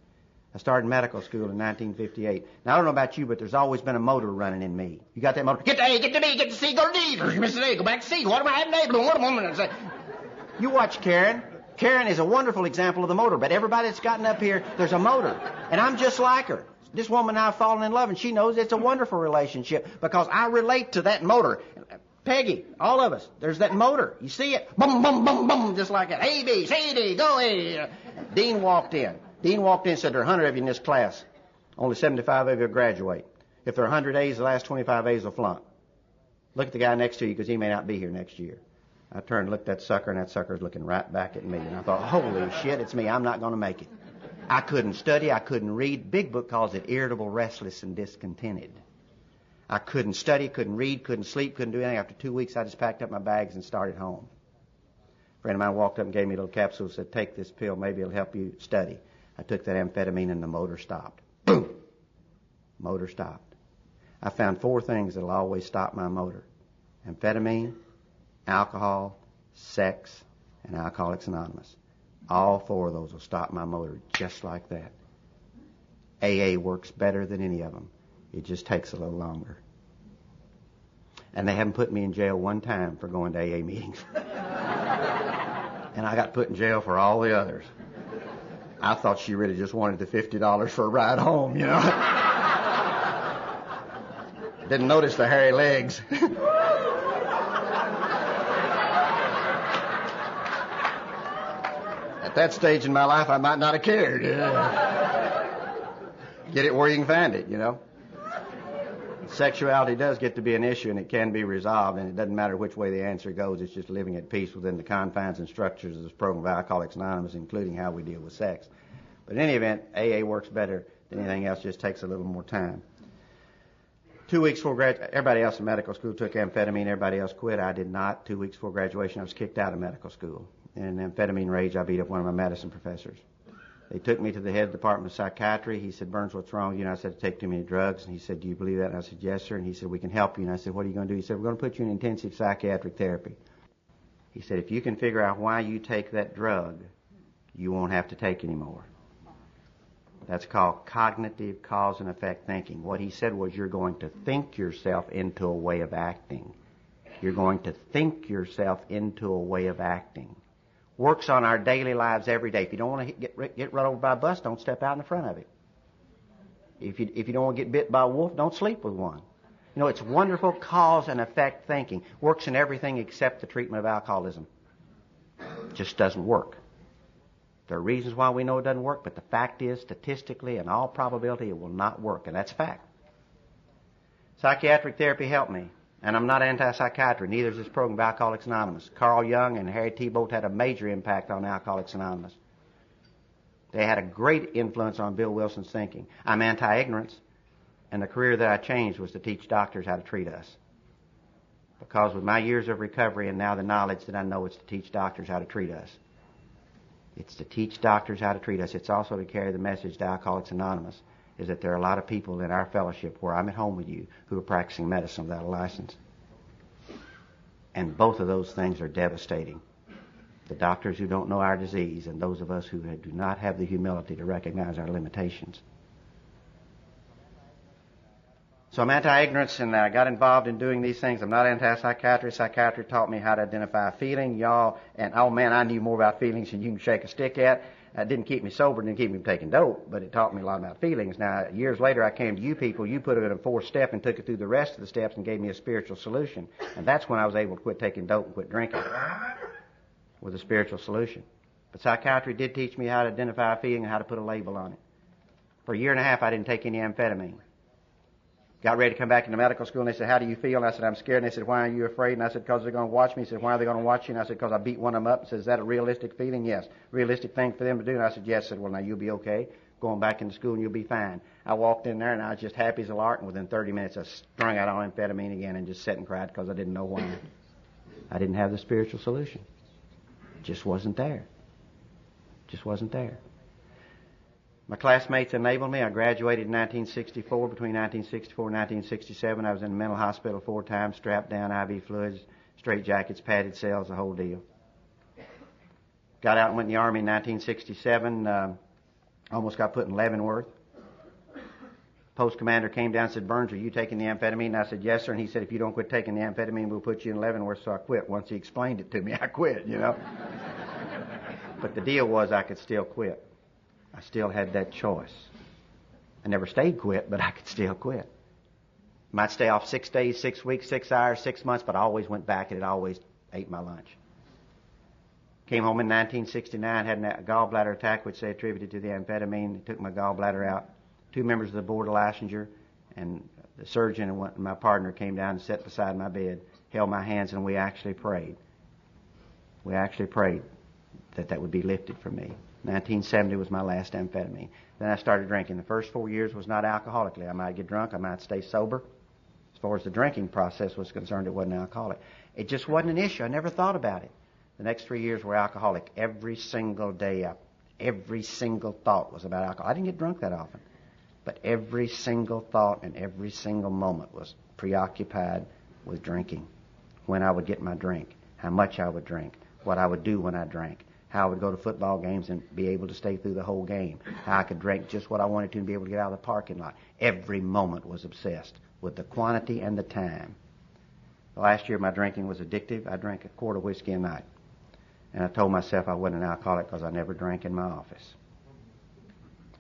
I started medical school in 1958. Now, I don't know about you, but there's always been a motor running in me. You got that motor? Get to A, get to B, get to C, go to D. Mr. A, go back to C. What am I having to do? What am I say? You watch Karen. Karen is a wonderful example of the motor, but everybody that's gotten up here, there's a motor. And I'm just like her. This woman and I have fallen in love, and she knows it's a wonderful relationship because I relate to that motor. Peggy, all of us, there's that motor. You see it? Boom, boom, boom, boom, just like that. A, B, C, D, go A. Dean walked in. And said, there are 100 of you in this class. Only 75 of you will graduate. If there are 100 A's, the last 25 A's will flunk. Look at the guy next to you because he may not be here next year. I turned and looked at that sucker, and that sucker's looking right back at me. And I thought, holy shit, it's me. I'm not going to make it. I couldn't study. I couldn't read. Big Book calls it irritable, restless, and discontented. I couldn't study, couldn't read, couldn't sleep, couldn't do anything. After 2 weeks, I just packed up my bags and started home. A friend of mine walked up and gave me a little capsule and said, take this pill. Maybe it'll help you study. I took that amphetamine and the motor stopped. Boom! Motor stopped. I found 4 things that'll always stop my motor. Amphetamine, alcohol, sex, and Alcoholics Anonymous. All 4 of those will stop my motor just like that. AA works better than any of them. It just takes a little longer. And they haven't put me in jail one time for going to AA meetings. And I got put in jail for all the others. I thought she really just wanted the $50 for a ride home, you know. Didn't notice the hairy legs. At that stage in my life, I might not have cared. Get it where you can find it, you know. Sexuality does get to be an issue, and it can be resolved, and it doesn't matter which way the answer goes. It's just living at peace within the confines and structures of this program of Alcoholics Anonymous, including how we deal with sex. But in any event, AA works better than anything else, just takes a little more time. 2 weeks before graduation, everybody else in medical school took amphetamine. Everybody else quit. I did not. 2 weeks before graduation, I was kicked out of medical school. In amphetamine rage, I beat up one of my medicine professors. They took me to the head of the Department of Psychiatry. He said, Burns, what's wrong with you? And I said, I take too many drugs. And he said, do you believe that? And I said, yes, sir. And he said, we can help you. And I said, what are you going to do? He said, we're going to put you in intensive psychiatric therapy. He said, if you can figure out why you take that drug, you won't have to take any more. That's called cognitive cause and effect thinking. What he said was you're going to think yourself into a way of acting. You're going to think yourself into a way of acting. Works on our daily lives every day. If you don't want to get run over by a bus, don't step out in the front of it. If you don't want to get bit by a wolf, don't sleep with one. You know, it's wonderful cause and effect thinking. Works in everything except the treatment of alcoholism. Just doesn't work. There are reasons why we know it doesn't work, but the fact is, statistically, in all probability, it will not work, and that's a fact. Psychiatric therapy helped me, and I'm not anti-psychiatry. Neither is this program of Alcoholics Anonymous. Carl Jung and Harry Tiebout had a major impact on Alcoholics Anonymous. They had a great influence on Bill Wilson's thinking. I'm anti-ignorance, and the career that I changed was to teach doctors how to treat us. Because with my years of recovery and now the knowledge that I know, it's to teach doctors how to treat us. It's to teach doctors how to treat us. It's also to carry the message to Alcoholics Anonymous, is that there are a lot of people in our fellowship where I'm at home with you who are practicing medicine without a license. And both of those things are devastating. The doctors who don't know our disease and those of us who do not have the humility to recognize our limitations. So I'm anti-ignorance, and I got involved in doing these things. I'm not anti-psychiatry. Psychiatry taught me how to identify a feeling, y'all. And, oh, man, I knew more about feelings than you can shake a stick at. It didn't keep me sober, didn't keep me from taking dope, but it taught me a lot about feelings. Now, years later, I came to you people. You put it in a 4th step and took it through the rest of the steps and gave me a spiritual solution. And that's when I was able to quit taking dope and quit drinking with a spiritual solution. But psychiatry did teach me how to identify a feeling and how to put a label on it. For a year and a half, I didn't take any amphetamine. Got ready to come back into medical school, and they said, how do you feel? And I said, I'm scared. And they said, why are you afraid? And I said, because they're going to watch me. He said, why are they going to watch you? And I said, because I beat one of them up. And said, is that a realistic feeling? Yes. Realistic thing for them to do? And I said, yes. I said, well, now you'll be okay. Going back into school and you'll be fine. I walked in there and I was just happy as a lark, and within 30 minutes I strung out on amphetamine again and just sat and cried because I didn't know why. I didn't have the spiritual solution. It just wasn't there. Just wasn't there. My classmates enabled me. I graduated in 1964. Between 1964 and 1967, I was in a mental hospital 4 times, strapped down, IV fluids, straitjackets, padded cells, the whole deal. Got out and went in the Army in 1967. Almost got put in Leavenworth. Post commander came down and said, Burns, are you taking the amphetamine? And I said, yes, sir. And he said, if you don't quit taking the amphetamine, we'll put you in Leavenworth. So I quit. Once he explained it to me, I quit, you know. But the deal was I could still quit. I still had that choice. I never stayed quit, but I could still quit. Might stay off 6 days, 6 weeks, 6 hours, 6 months, but I always went back and it always ate my lunch. Came home in 1969, had a gallbladder attack, which they attributed to the amphetamine. They took my gallbladder out. 2 members of the board of licensure and the surgeon and my partner came down and sat beside my bed, held my hands, and we actually prayed. We actually prayed that that would be lifted from me. 1970 was my last amphetamine. Then I started drinking. The first 4 years was not alcoholically. I might get drunk. I might stay sober. As far as the drinking process was concerned, it wasn't alcoholic. It just wasn't an issue. I never thought about it. The next 3 years were alcoholic. Every single day, every single thought was about alcohol. I didn't get drunk that often. But every single thought and every single moment was preoccupied with drinking. When I would get my drink, how much I would drink, what I would do when I drank, how I would go to football games and be able to stay through the whole game, how I could drink just what I wanted to and be able to get out of the parking lot. Every moment was obsessed with the quantity and the time. Last year my drinking was addictive. I drank a quart of whiskey a night. And I told myself I wasn't an alcoholic because I never drank in my office.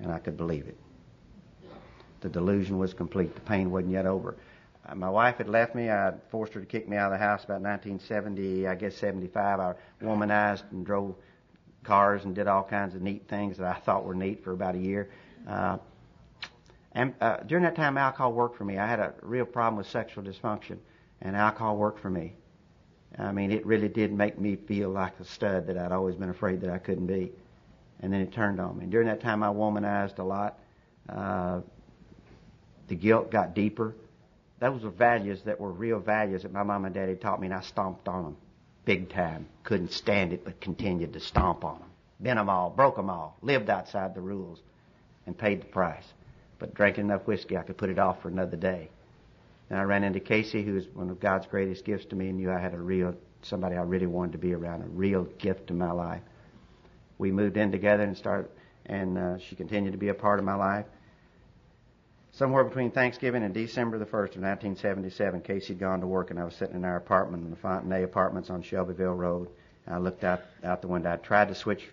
And I could believe it. The delusion was complete. The pain wasn't yet over. My wife had left me. I forced her to kick me out of the house about 1970, I guess 75. I womanized and drove cars and did all kinds of neat things that I thought were neat for about a year. During that time, alcohol worked for me. I had a real problem with sexual dysfunction, and alcohol worked for me. I mean, it really did make me feel like a stud that I'd always been afraid that I couldn't be. And then it turned on me. During that time, I womanized a lot. The guilt got deeper. Those were values that were real values that my mom and daddy taught me, and I stomped on them big time. Couldn't stand it, but continued to stomp on them. Bent them all, broke them all, lived outside the rules, and paid the price. But drinking enough whiskey, I could put it off for another day. And I ran into Casey, who was one of God's greatest gifts to me, and knew I had somebody I really wanted to be around, a real gift in my life. We moved in together and she continued to be a part of my life. Somewhere between Thanksgiving and December the 1st of 1977, Casey had gone to work, and I was sitting in our apartment in the Fontenay Apartments on Shelbyville Road. And I looked out the window. I tried to switch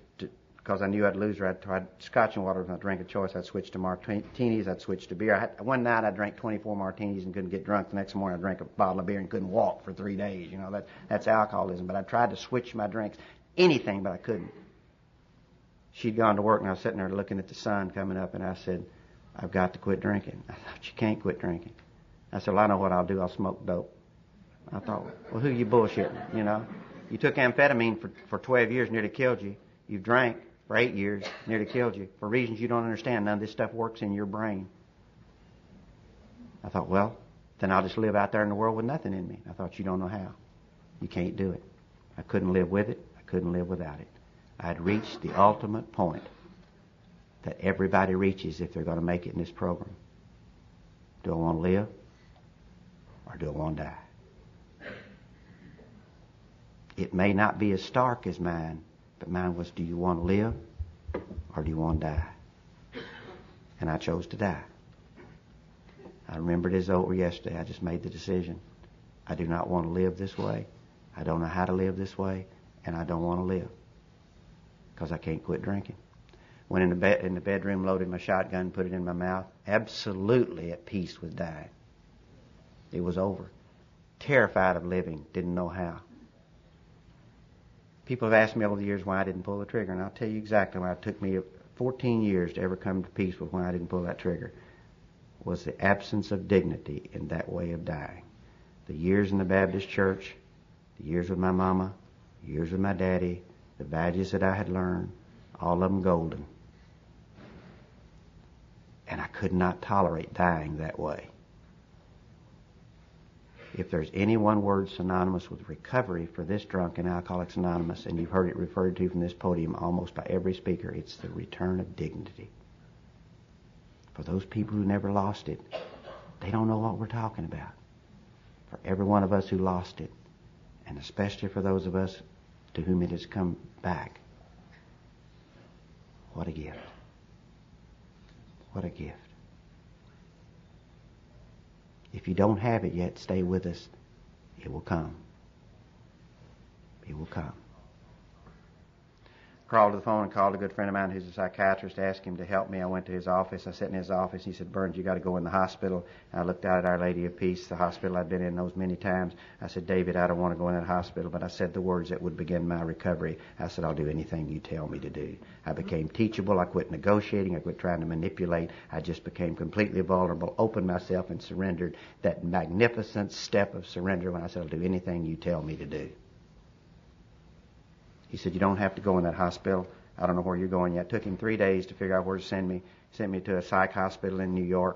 because I knew I'd lose her, I tried Scotch and water was my drink of choice. I'd switch to martinis. I'd switch to beer. One night I drank 24 martinis and couldn't get drunk. The next morning I drank a bottle of beer and couldn't walk for 3 days. You know, that's alcoholism. But I tried to switch my drinks, anything, but I couldn't. She'd gone to work and I was sitting there looking at the sun coming up, and I said, I've got to quit drinking. I thought, you can't quit drinking. I said, well, I know what I'll do. I'll smoke dope. I thought, well, who you bullshitting, you know? You took amphetamine for 12 years, nearly killed you. You've drank for 8 years, nearly killed you. For reasons you don't understand, none of this stuff works in your brain. I thought, well, then I'll just live out there in the world with nothing in me. I thought, you don't know how. You can't do it. I couldn't live with it. I couldn't live without it. I had reached the ultimate point that everybody reaches if they're going to make it in this program. Do I want to live or do I want to die? It may not be as stark as mine, but mine was, do you want to live or do you want to die? And I chose to die. I remember it as over yesterday. I just made the decision. I do not want to live this way. I don't know how to live this way, and I don't want to live because I can't quit drinking. Went in the bedroom, loaded my shotgun, put it in my mouth, absolutely at peace with dying. It was over. Terrified of living, didn't know how. People have asked me over the years why I didn't pull the trigger, and I'll tell you exactly why. It took me 14 years to ever come to peace with why I didn't pull that trigger. Was the absence of dignity in that way of dying. The years in the Baptist church, the years with my mama, the years with my daddy, the values that I had learned, all of them golden. And I could not tolerate dying that way. If there's any one word synonymous with recovery for this drunk in Alcoholics Anonymous, and you've heard it referred to from this podium almost by every speaker, it's the return of dignity. For those people who never lost it, they don't know what we're talking about. For every one of us who lost it, and especially for those of us to whom it has come back, what a gift. What a gift. If you don't have it yet, stay with us. It will come. It will come. Crawled to the phone and called a good friend of mine who's a psychiatrist to ask him to help me. I went to his office. I sat in his office. He said, Burns, you got to go in the hospital. I looked out at Our Lady of Peace, the hospital I'd been in those many times. I said, David, I don't want to go in that hospital, but I said the words that would begin my recovery. I said, I'll do anything you tell me to do. I became teachable. I quit negotiating. I quit trying to manipulate. I just became completely vulnerable, opened myself, and surrendered. That magnificent step of surrender when I said, I'll do anything you tell me to do. He said, you don't have to go in that hospital. I don't know where you're going yet. It took him 3 days to figure out where to send me. He sent me to a psych hospital in New York.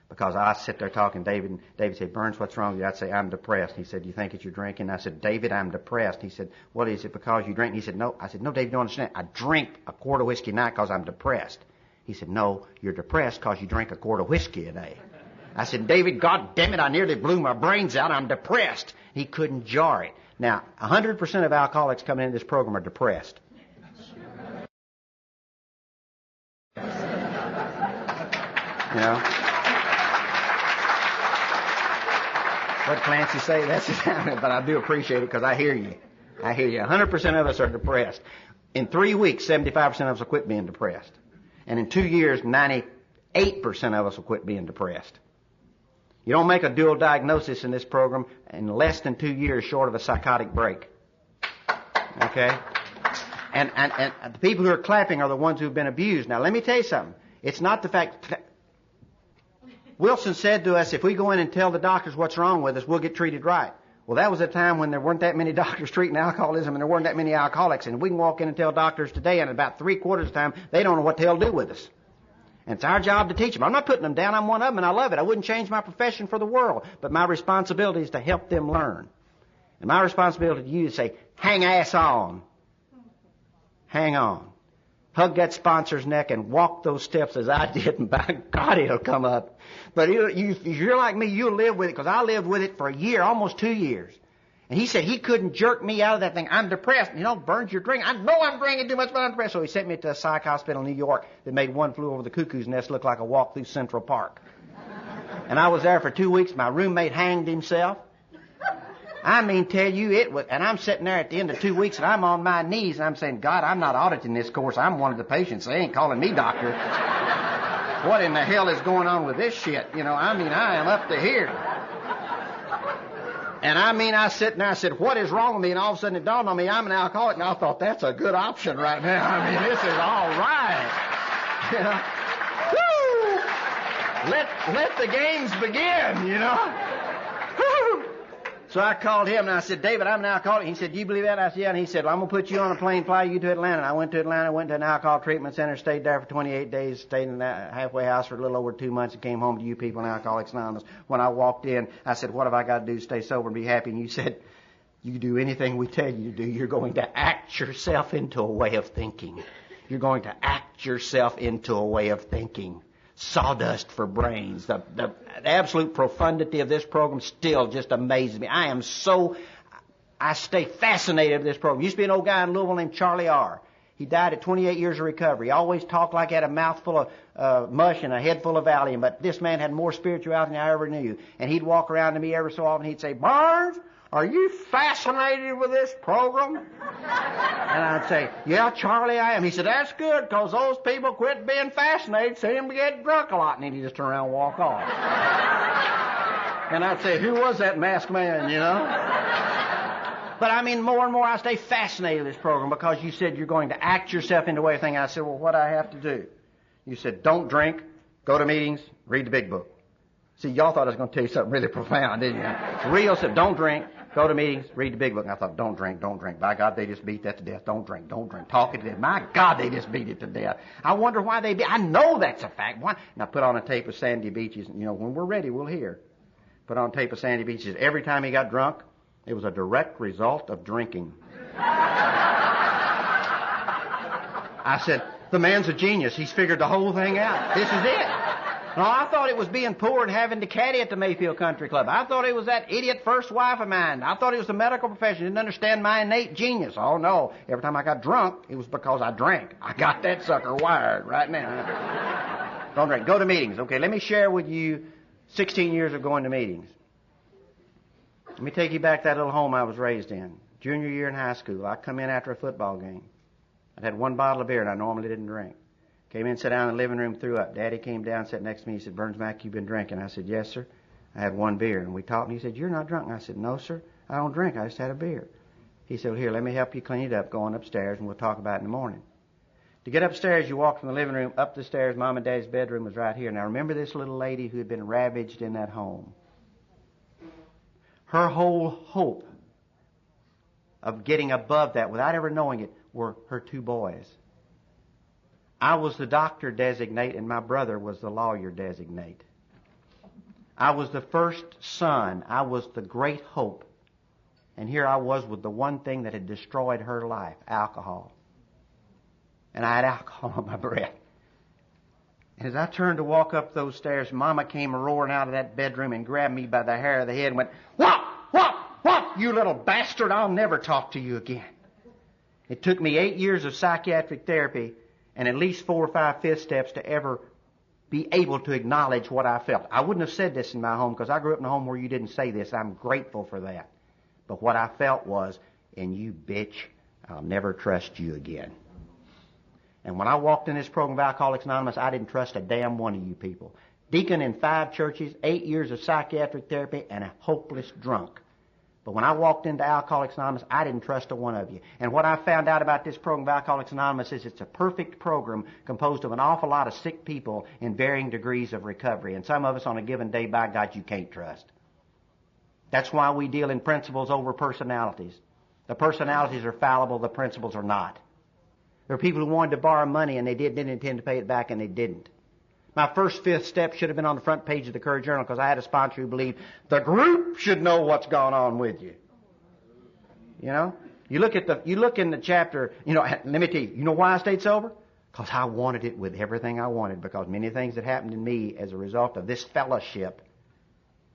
Because I sit there talking to David, and David said, Burns, what's wrong with you? I'd say, I'm depressed. He said, you think it's your drinking? I said, David, I'm depressed. He said, what is it, because you drink? He said, no. I said, no, David, you don't understand. I drink a quart of whiskey a night because I'm depressed. He said, no, you're depressed because you drink a quart of whiskey a day. I said, David, God damn it, I nearly blew my brains out. I'm depressed. He couldn't jar it. Now, 100% of alcoholics coming into this program are depressed. You know? What Clancy say? That's it. But I do appreciate it because I hear you. I hear you. 100% of us are depressed. In 3 weeks, 75% of us will quit being depressed. And in 2 years, 98% of us will quit being depressed. You don't make a dual diagnosis in this program in less than 2 years short of a psychotic break. Okay? And the people who are clapping are the ones who've been abused. Now, let me tell you something. It's not the fact... Wilson said to us, if we go in and tell the doctors what's wrong with us, we'll get treated right. Well, that was a time when there weren't that many doctors treating alcoholism and there weren't that many alcoholics. And we can walk in and tell doctors today, and about 3/4 of the time, they don't know what the hell to do with us. And it's our job to teach them. I'm not putting them down. I'm one of them, and I love it. I wouldn't change my profession for the world. But my responsibility is to help them learn. And my responsibility to you is to say, hang ass on. Hang on. Hug that sponsor's neck and walk those steps as I did, and by God, it'll come up. But if you're like me, you'll live with it, because I lived with it for a year, almost 2 years. And he said he couldn't jerk me out of that thing. I'm depressed. You know, Burns, you're drinking. I know I'm drinking too much, but I'm depressed. So he sent me to a psych hospital in New York that made One Flew Over the Cuckoo's Nest look like a walk through Central Park. And I was there for 2 weeks. My roommate hanged himself. I mean, tell you it was, and I'm sitting there at the end of 2 weeks, and I'm on my knees, and I'm saying, God, I'm not auditing this course. I'm one of the patients. They ain't calling me doctor. What in the hell is going on with this shit? You know, I mean, I am up to here. And I mean, I sit there, I said, what is wrong with me? And all of a sudden it dawned on me, I'm an alcoholic, and I thought, that's a good option right now. I mean, this is all right. You know? Woo! Let the games begin, you know? Woo! So I called him, and I said, David, I'm an alcoholic. He said, do you believe that? I said, yeah. And he said, well, I'm going to put you on a plane, fly you to Atlanta. And I went to Atlanta, went to an alcohol treatment center, stayed there for 28 days, stayed in that halfway house for a little over 2 months, and came home to you people in Alcoholics Anonymous. When I walked in, I said, what have I got to do to stay sober and be happy? And you said, you do anything we tell you to do. You're going to act yourself into a way of thinking. You're going to act yourself into a way of thinking. Sawdust for brains. The absolute profundity of this program still just amazes me. I stay fascinated with this program. Used to be an old guy in Louisville named Charlie R. He died at 28 years of recovery. He always talked like he had a mouthful of mush and a head full of Valium, but this man had more spirituality than I ever knew. And he'd walk around to me every so often. He'd say, Barnes, are you fascinated with this program? And I'd say, yeah, Charlie, I am. He said, that's good, because those people quit being fascinated, see them get drunk a lot. And then he'd just turn around and walk off. And I'd say, who was that masked man, you know? But I mean, more and more I stay fascinated with this program, because you said you're going to act yourself into a way of thinking. I said, well, what do I have to do? You said, don't drink, go to meetings, read the big book. See, y'all thought I was going to tell you something really profound, didn't you? It's real said, don't drink, go to meetings, read the big book. And I thought, don't drink, don't drink. By God, they just beat that to death. Don't drink, don't drink. Talk it to death. My God, they just beat it to death. I wonder why they beat. I know that's a fact. Why? And I put on a tape of Sandy Beach's. You know, when we're ready, we'll hear. Put on a tape of Sandy Beach's. Every time he got drunk, it was a direct result of drinking. I said, the man's a genius. He's figured the whole thing out. This is it. No, I thought it was being poor and having to caddy at the Mayfield Country Club. I thought it was that idiot first wife of mine. I thought it was the medical profession. Didn't understand my innate genius. Oh, no. Every time I got drunk, it was because I drank. I got that sucker wired right now. Don't drink. Go to meetings. Okay, let me share with you 16 years of going to meetings. Let me take you back to that little home I was raised in. Junior year in high school, I'd come in after a football game. I'd had one bottle of beer, and I normally didn't drink. Came in, sat down in the living room, threw up. Daddy came down, sat next to me. He said, Burns Mac, you've been drinking. I said, yes, sir. I had one beer. And we talked, and he said, you're not drunk. And I said, no, sir. I don't drink. I just had a beer. He said, well, here, let me help you clean it up, going upstairs, and we'll talk about it in the morning. To get upstairs, you walk from the living room up the stairs. Mom and Dad's bedroom was right here. Now, remember this little lady who had been ravaged in that home. Her whole hope of getting above that, without ever knowing it, were her two boys. I was the doctor designate, and my brother was the lawyer designate. I was the first son. I was the great hope. And here I was with the one thing that had destroyed her life, alcohol. And I had alcohol on my breath. And as I turned to walk up those stairs, Mama came roaring out of that bedroom and grabbed me by the hair of the head and went, what, you little bastard, I'll never talk to you again. It took me 8 years of psychiatric therapy and at least 4 or 5 fifth steps to ever be able to acknowledge what I felt. I wouldn't have said this in my home because I grew up in a home where you didn't say this. I'm grateful for that. But what I felt was, and you bitch, I'll never trust you again. And when I walked in this program of Alcoholics Anonymous, I didn't trust a damn one of you people. Deacon in 5 churches, 8 years of psychiatric therapy, and a hopeless drunk. But when I walked into Alcoholics Anonymous, I didn't trust a one of you. And what I found out about this program of Alcoholics Anonymous is it's a perfect program composed of an awful lot of sick people in varying degrees of recovery. And some of us on a given day, by God, you can't trust. That's why we deal in principles over personalities. The personalities are fallible, the principles are not. There are people who wanted to borrow money and they didn't intend to pay it back and they didn't. My first 5th step should have been on the front page of the Courier Journal because I had a sponsor who believed the group should know what's gone on with you. You know? You look in the chapter, let me tell you, you know why I stayed sober? Because I wanted it with everything I wanted, because many things that happened to me as a result of this fellowship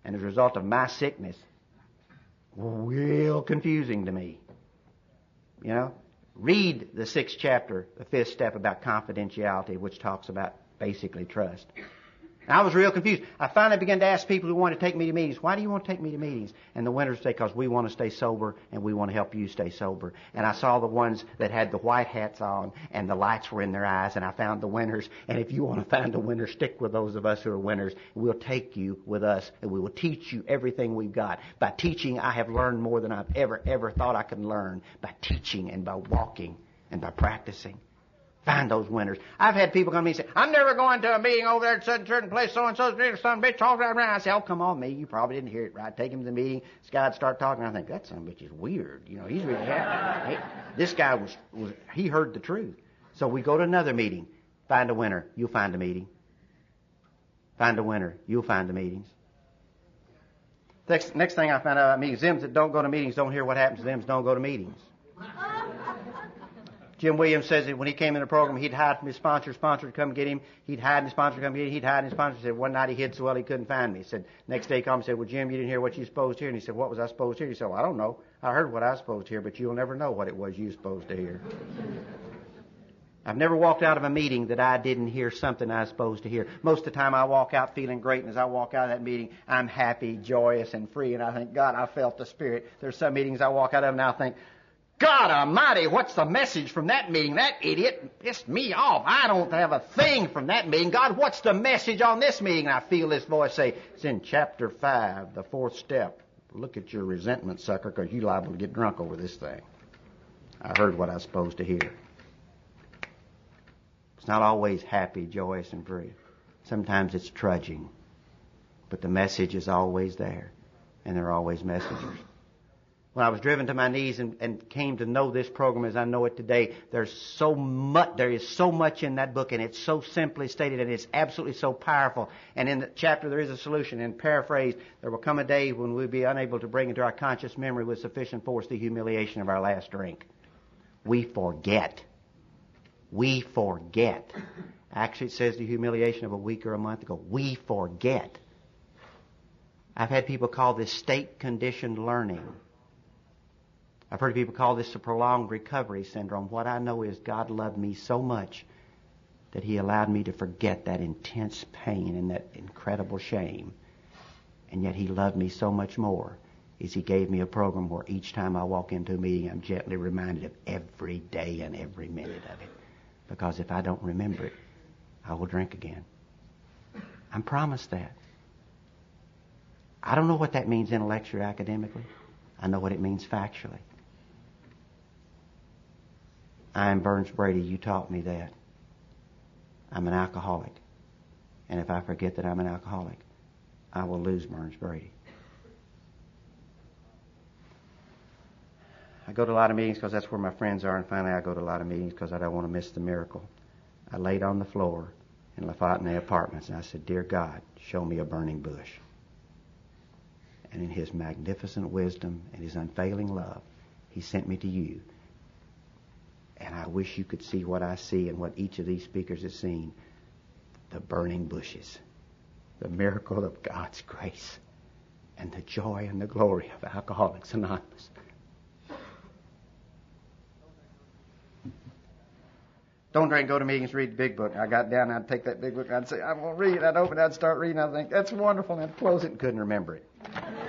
and as a result of my sickness were real confusing to me. You know? Read the 6th chapter, the 5th step about confidentiality, which talks about basically trust. And I was real confused. I finally began to ask people who wanted to take me to meetings, why do you want to take me to meetings? And the winners say, because we want to stay sober and we want to help you stay sober. And I saw the ones that had the white hats on and the lights were in their eyes, and I found the winners. And if you want to find a winner, stick with those of us who are winners. We'll take you with us and we will teach you everything we've got. By teaching, I have learned more than I've ever thought I could learn. By teaching and by walking and by practicing. Find those winners. I've had people come to me and say, I'm never going to a meeting over there at a certain place, so-and-so's doing some bitch talking around. I say, oh, come on, me. You probably didn't hear it right. Take him to the meeting. This guy would start talking. I think, that son of a bitch is weird. You know, he's really happy. Hey, this guy he heard the truth. So we go to another meeting. Find a winner. You'll find a meeting. Find a winner. You'll find the meetings. Next thing I found out about meetings, them that don't go to meetings don't hear what happens to them that don't go to meetings. Jim Williams says that when he came in the program, he'd hide from his sponsor. Sponsor would come get him. He'd hide, and the sponsor would come get him. He'd hide, and his sponsor said, one night he hid so well he couldn't find me. He said, next day he called me and said, well, Jim, you didn't hear what you were supposed to hear. And he said, what was I supposed to hear? He said, well, I don't know. I heard what I was supposed to hear, but you'll never know what it was you were supposed to hear. I've never walked out of a meeting that I didn't hear something I was supposed to hear. Most of the time I walk out feeling great, and as I walk out of that meeting, I'm happy, joyous, and free, and I think, God, I felt the Spirit. There's some meetings I walk out of and I think, God Almighty, what's the message from that meeting? That idiot pissed me off. I don't have a thing from that meeting. God, what's the message on this meeting? And I feel this voice say, it's in chapter 5, the 4th step. Look at your resentment, sucker, because you're liable to get drunk over this thing. I heard what I was supposed to hear. It's not always happy, joyous, and free. Sometimes it's trudging. But the message is always there. And there are always messengers. When I was driven to my knees and came to know this program as I know it today, there is so much in that book, and it's so simply stated, and it's absolutely so powerful. And in the chapter, there is a solution. And paraphrase, there will come a day when we'll be unable to bring into our conscious memory with sufficient force the humiliation of our last drink. We forget. We forget. Actually, it says the humiliation of a week or a month ago. We forget. I've had people call this state-conditioned learning. I've heard people call this a prolonged recovery syndrome. What I know is God loved me so much that He allowed me to forget that intense pain and that incredible shame. And yet He loved me so much more is He gave me a program where each time I walk into a meeting, I'm gently reminded of every day and every minute of it. Because if I don't remember it, I will drink again. I'm promised that. I don't know what that means intellectually or academically. I know what it means factually. I am Burns Brady. You taught me that. I'm an alcoholic. And if I forget that I'm an alcoholic, I will lose Burns Brady. I go to a lot of meetings because that's where my friends are, and finally I go to a lot of meetings because I don't want to miss the miracle. I laid on the floor in La Fontenay Apartments, and I said, Dear God, show me a burning bush. And in His magnificent wisdom and His unfailing love, He sent me to you. And I wish you could see what I see and what each of these speakers has seen. The burning bushes. The miracle of God's grace. And the joy and the glory of Alcoholics Anonymous. Don't drink, go to meetings, read the big book. I got down and I'd take that big book and I'd say, I'm going to read it. I'd open it, I'd start reading. I'd think, that's wonderful. And I'd close it and couldn't remember it.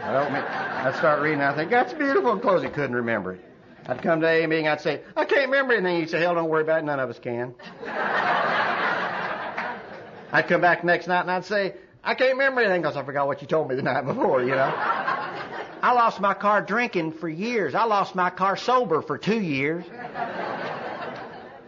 I'd start reading. I'd think, that's beautiful. And close it, couldn't remember it. I'd come to a meeting, I'd say, I can't remember anything. He'd say, hell, don't worry about it. None of us can. I'd come back the next night and I'd say, I can't remember anything because I forgot what you told me the night before, you know. I lost my car drinking for years. I lost my car sober for 2 years.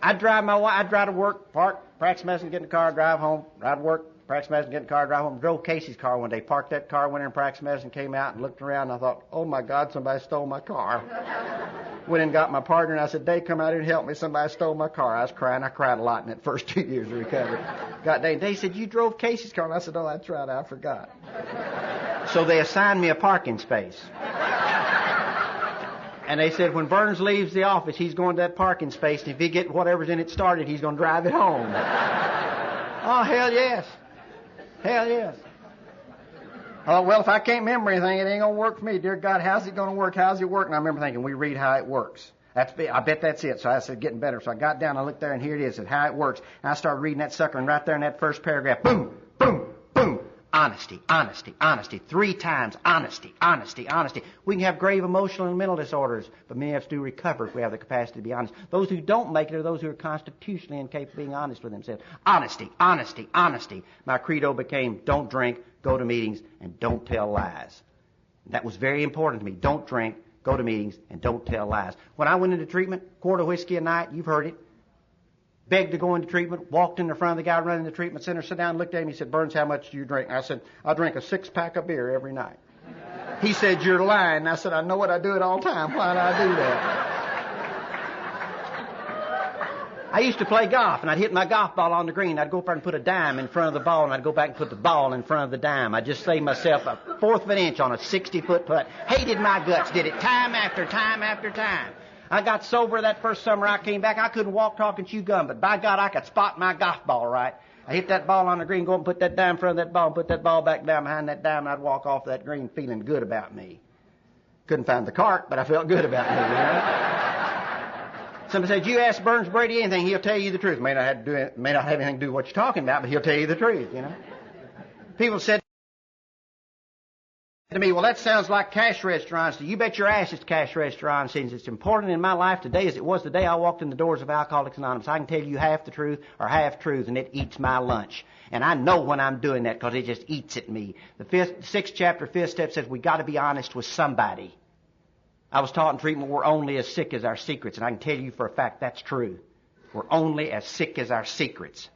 I'd drive to work, park, practice medicine, get in the car, drive home, drive to work, practice medicine, get in the car, drive home. Drove Casey's car one day, parked that car, went in and practiced medicine, came out and looked around, and I thought, oh my God, somebody stole my car. Went in and got my partner, and I said, Dave, come out here and help me. Somebody stole my car. I was crying. I cried a lot in that first 2 years of recovery. Got Dave. Dave said, you drove Casey's car. And I said, oh, that's right. I forgot. So they assigned me a parking space. And they said, when Burns leaves the office, he's going to that parking space, and if he gets whatever's in it started, he's going to drive it home. Oh, hell yes. Hell yes. Oh, well, if I can't remember anything, it ain't going to work for me. Dear God, how's it going to work? How's it work? And I remember thinking, we read how it works. I bet that's it. So I said, getting better. So I got down, I looked there, and here it is, how it works. And I started reading that sucker, and right there in that first paragraph, boom, boom, boom. Honesty, honesty, honesty. 3 times. Honesty, honesty, honesty. We can have grave emotional and mental disorders, but many of us do recover if we have the capacity to be honest. Those who don't make it are those who are constitutionally incapable of being honest with themselves. Honesty, honesty, honesty. My credo became, don't drink, go to meetings, and don't tell lies. That was very important to me. Don't drink, go to meetings, and don't tell lies. When I went into treatment, quart of whiskey a night, you've heard it. Begged to go into treatment, walked in the front of the guy running the treatment center, sat down, looked at him, he said, Burns, how much do you drink? I said, I drink a 6-pack of beer every night. He said, you're lying. And I said, I know it, I do it all the time. Why do I do that? I used to play golf, and I'd hit my golf ball on the green. I'd go up there and put a dime in front of the ball, and I'd go back and put the ball in front of the dime. I'd just save myself a 1/4 of an inch on a 60-foot putt. Hated my guts, did it time after time after time. I got sober that first summer I came back. I couldn't walk, talk, and chew gum, but by God, I could spot my golf ball right. I hit that ball on the green, go and put that dime in front of that ball, and put that ball back down behind that dime, and I'd walk off that green feeling good about me. Couldn't find the cart, but I felt good about me, you know? Somebody said, you ask Burns Brady anything, he'll tell you the truth. May not have anything to do with what you're talking about, but he'll tell you the truth, you know? People said to me, well, that sounds like cash restaurants. You bet your ass it's cash restaurants. Since it's important in my life today as it was the day I walked in the doors of Alcoholics Anonymous. I can tell you half the truth or half truth, and it eats my lunch. And I know when I'm doing that because it just eats at me. The 6th chapter, 5th step says we got to be honest with somebody. I was taught in treatment we're only as sick as our secrets, and I can tell you for a fact that's true. We're only as sick as our secrets.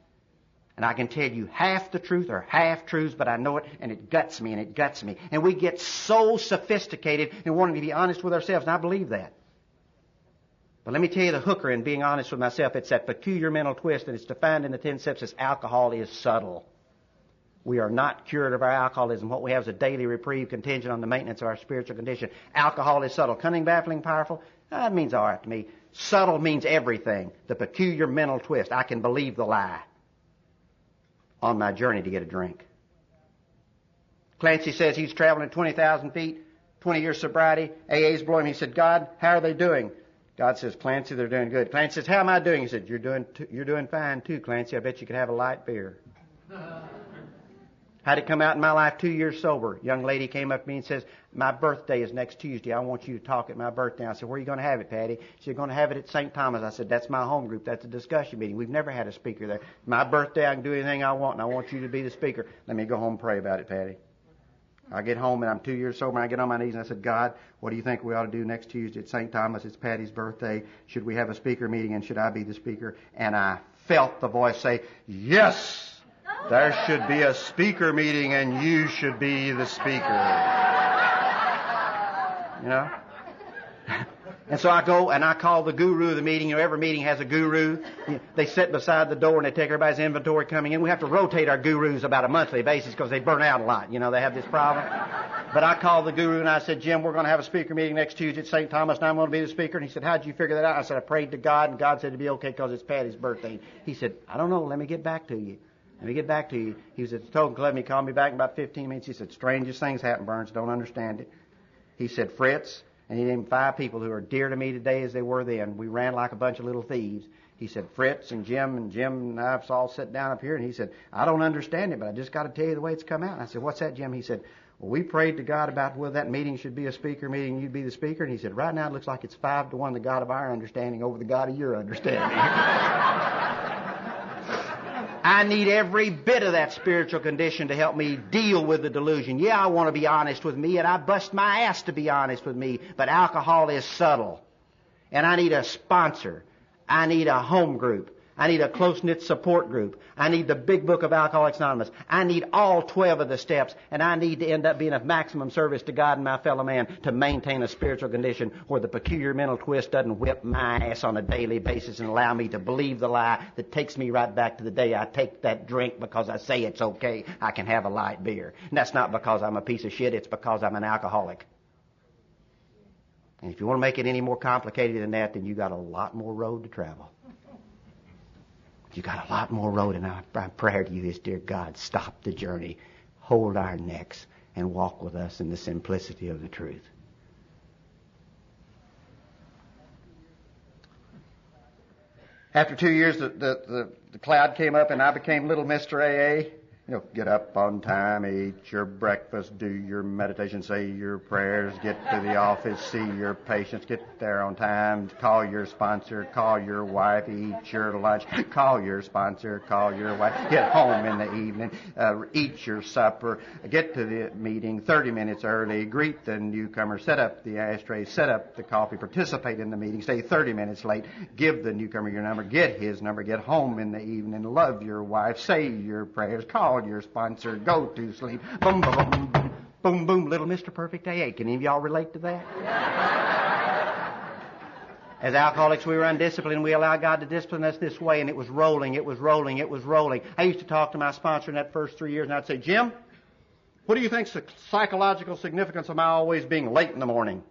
And I can tell you half the truth or half truths, but I know it, and it guts me, and it guts me. And we get so sophisticated in wanting to be honest with ourselves, and I believe that. But let me tell you the hooker in being honest with myself. It's that peculiar mental twist, and it's defined in the 10 steps as alcohol is subtle. We are not cured of our alcoholism. What we have is a daily reprieve contingent on the maintenance of our spiritual condition. Alcohol is subtle. Cunning, baffling, powerful, that means all right to me. Subtle means everything. The peculiar mental twist. I can believe the lie on my journey to get a drink. Clancy says he's traveling at 20,000 feet, 20 years sobriety. AA's blowing him. He said, God, how are they doing? God says, Clancy, they're doing good. Clancy says, how am I doing? He said, you're doing fine too, Clancy. I bet you could have a light beer. How'd it come out in my life? 2 years sober. Young lady came up to me and says, my birthday is next Tuesday. I want you to talk at my birthday. I said, where are you going to have it, Patty? She said, you're going to have it at St. Thomas. I said, that's my home group. That's a discussion meeting. We've never had a speaker there. My birthday, I can do anything I want, and I want you to be the speaker. Let me go home and pray about it, Patty. I get home, and I'm 2 years sober, and I get on my knees, and I said, God, what do you think we ought to do next Tuesday at St. Thomas? It's Patty's birthday. Should we have a speaker meeting, and should I be the speaker? And I felt the voice say, yes! There should be a speaker meeting, and you should be the speaker. You know? And so I go and I call the guru of the meeting. You know, every meeting has a guru. They sit beside the door and they take everybody's inventory coming in. We have to rotate our gurus about a monthly basis because they burn out a lot. You know, they have this problem. But I called the guru and I said, Jim, we're going to have a speaker meeting next Tuesday at St. Thomas, and I'm going to be the speaker. And he said, how'd you figure that out? I said, I prayed to God, and God said it'd be okay because it's Patty's birthday. He said, I don't know. Let me get back to you. Let me get back to you. He was at the Token Club, and he called me back in about 15 minutes. He said, strangest things happen, Burns. Don't understand it. He said, Fritz, and he named 5 people who are dear to me today as they were then. We ran like a bunch of little thieves. He said, Fritz and Jim and I all sat down up here, and he said, I don't understand it, but I just got to tell you the way it's come out. And I said, what's that, Jim? He said, well, we prayed to God about whether that meeting should be a speaker meeting, you'd be the speaker. And he said, right now it looks like it's 5-1, the God of our understanding over the God of your understanding. I need every bit of that spiritual condition to help me deal with the delusion. Yeah, I want to be honest with me, and I bust my ass to be honest with me, but alcohol is subtle. And I need a sponsor. I need a home group. I need a close-knit support group. I need the big book of Alcoholics Anonymous. I need all 12 of the steps, and I need to end up being of maximum service to God and my fellow man to maintain a spiritual condition where the peculiar mental twist doesn't whip my ass on a daily basis and allow me to believe the lie that takes me right back to the day I take that drink because I say it's okay, I can have a light beer. And that's not because I'm a piece of shit, it's because I'm an alcoholic. And if you want to make it any more complicated than that, then you got a lot more road to travel. You got a lot more road, and my prayer to you is, dear God, stop the journey, hold our necks, and walk with us in the simplicity of the truth. After 2 years, the cloud came up, and I became little Mr. AA. Get up on time, eat your breakfast, do your meditation, say your prayers, get to the office, see your patients, get there on time, call your sponsor, call your wife, eat your lunch, call your sponsor, call your wife, get home in the evening, eat your supper, get to the meeting 30 minutes early, greet the newcomer, set up the ashtray, set up the coffee, participate in the meeting, stay 30 minutes late, give the newcomer your number, get his number, get home in the evening, love your wife, say your prayers, call your sponsor, go to sleep. Boom, boom, boom, boom, boom, boom, little Mr. Perfect AA. Can any of y'all relate to that? As alcoholics, we were undisciplined. We allowed God to discipline us this way, and it was rolling, it was rolling, it was rolling. I used to talk to my sponsor in that first 3 years, and I'd say, Jim, what do you think's the psychological significance of my always being late in the morning?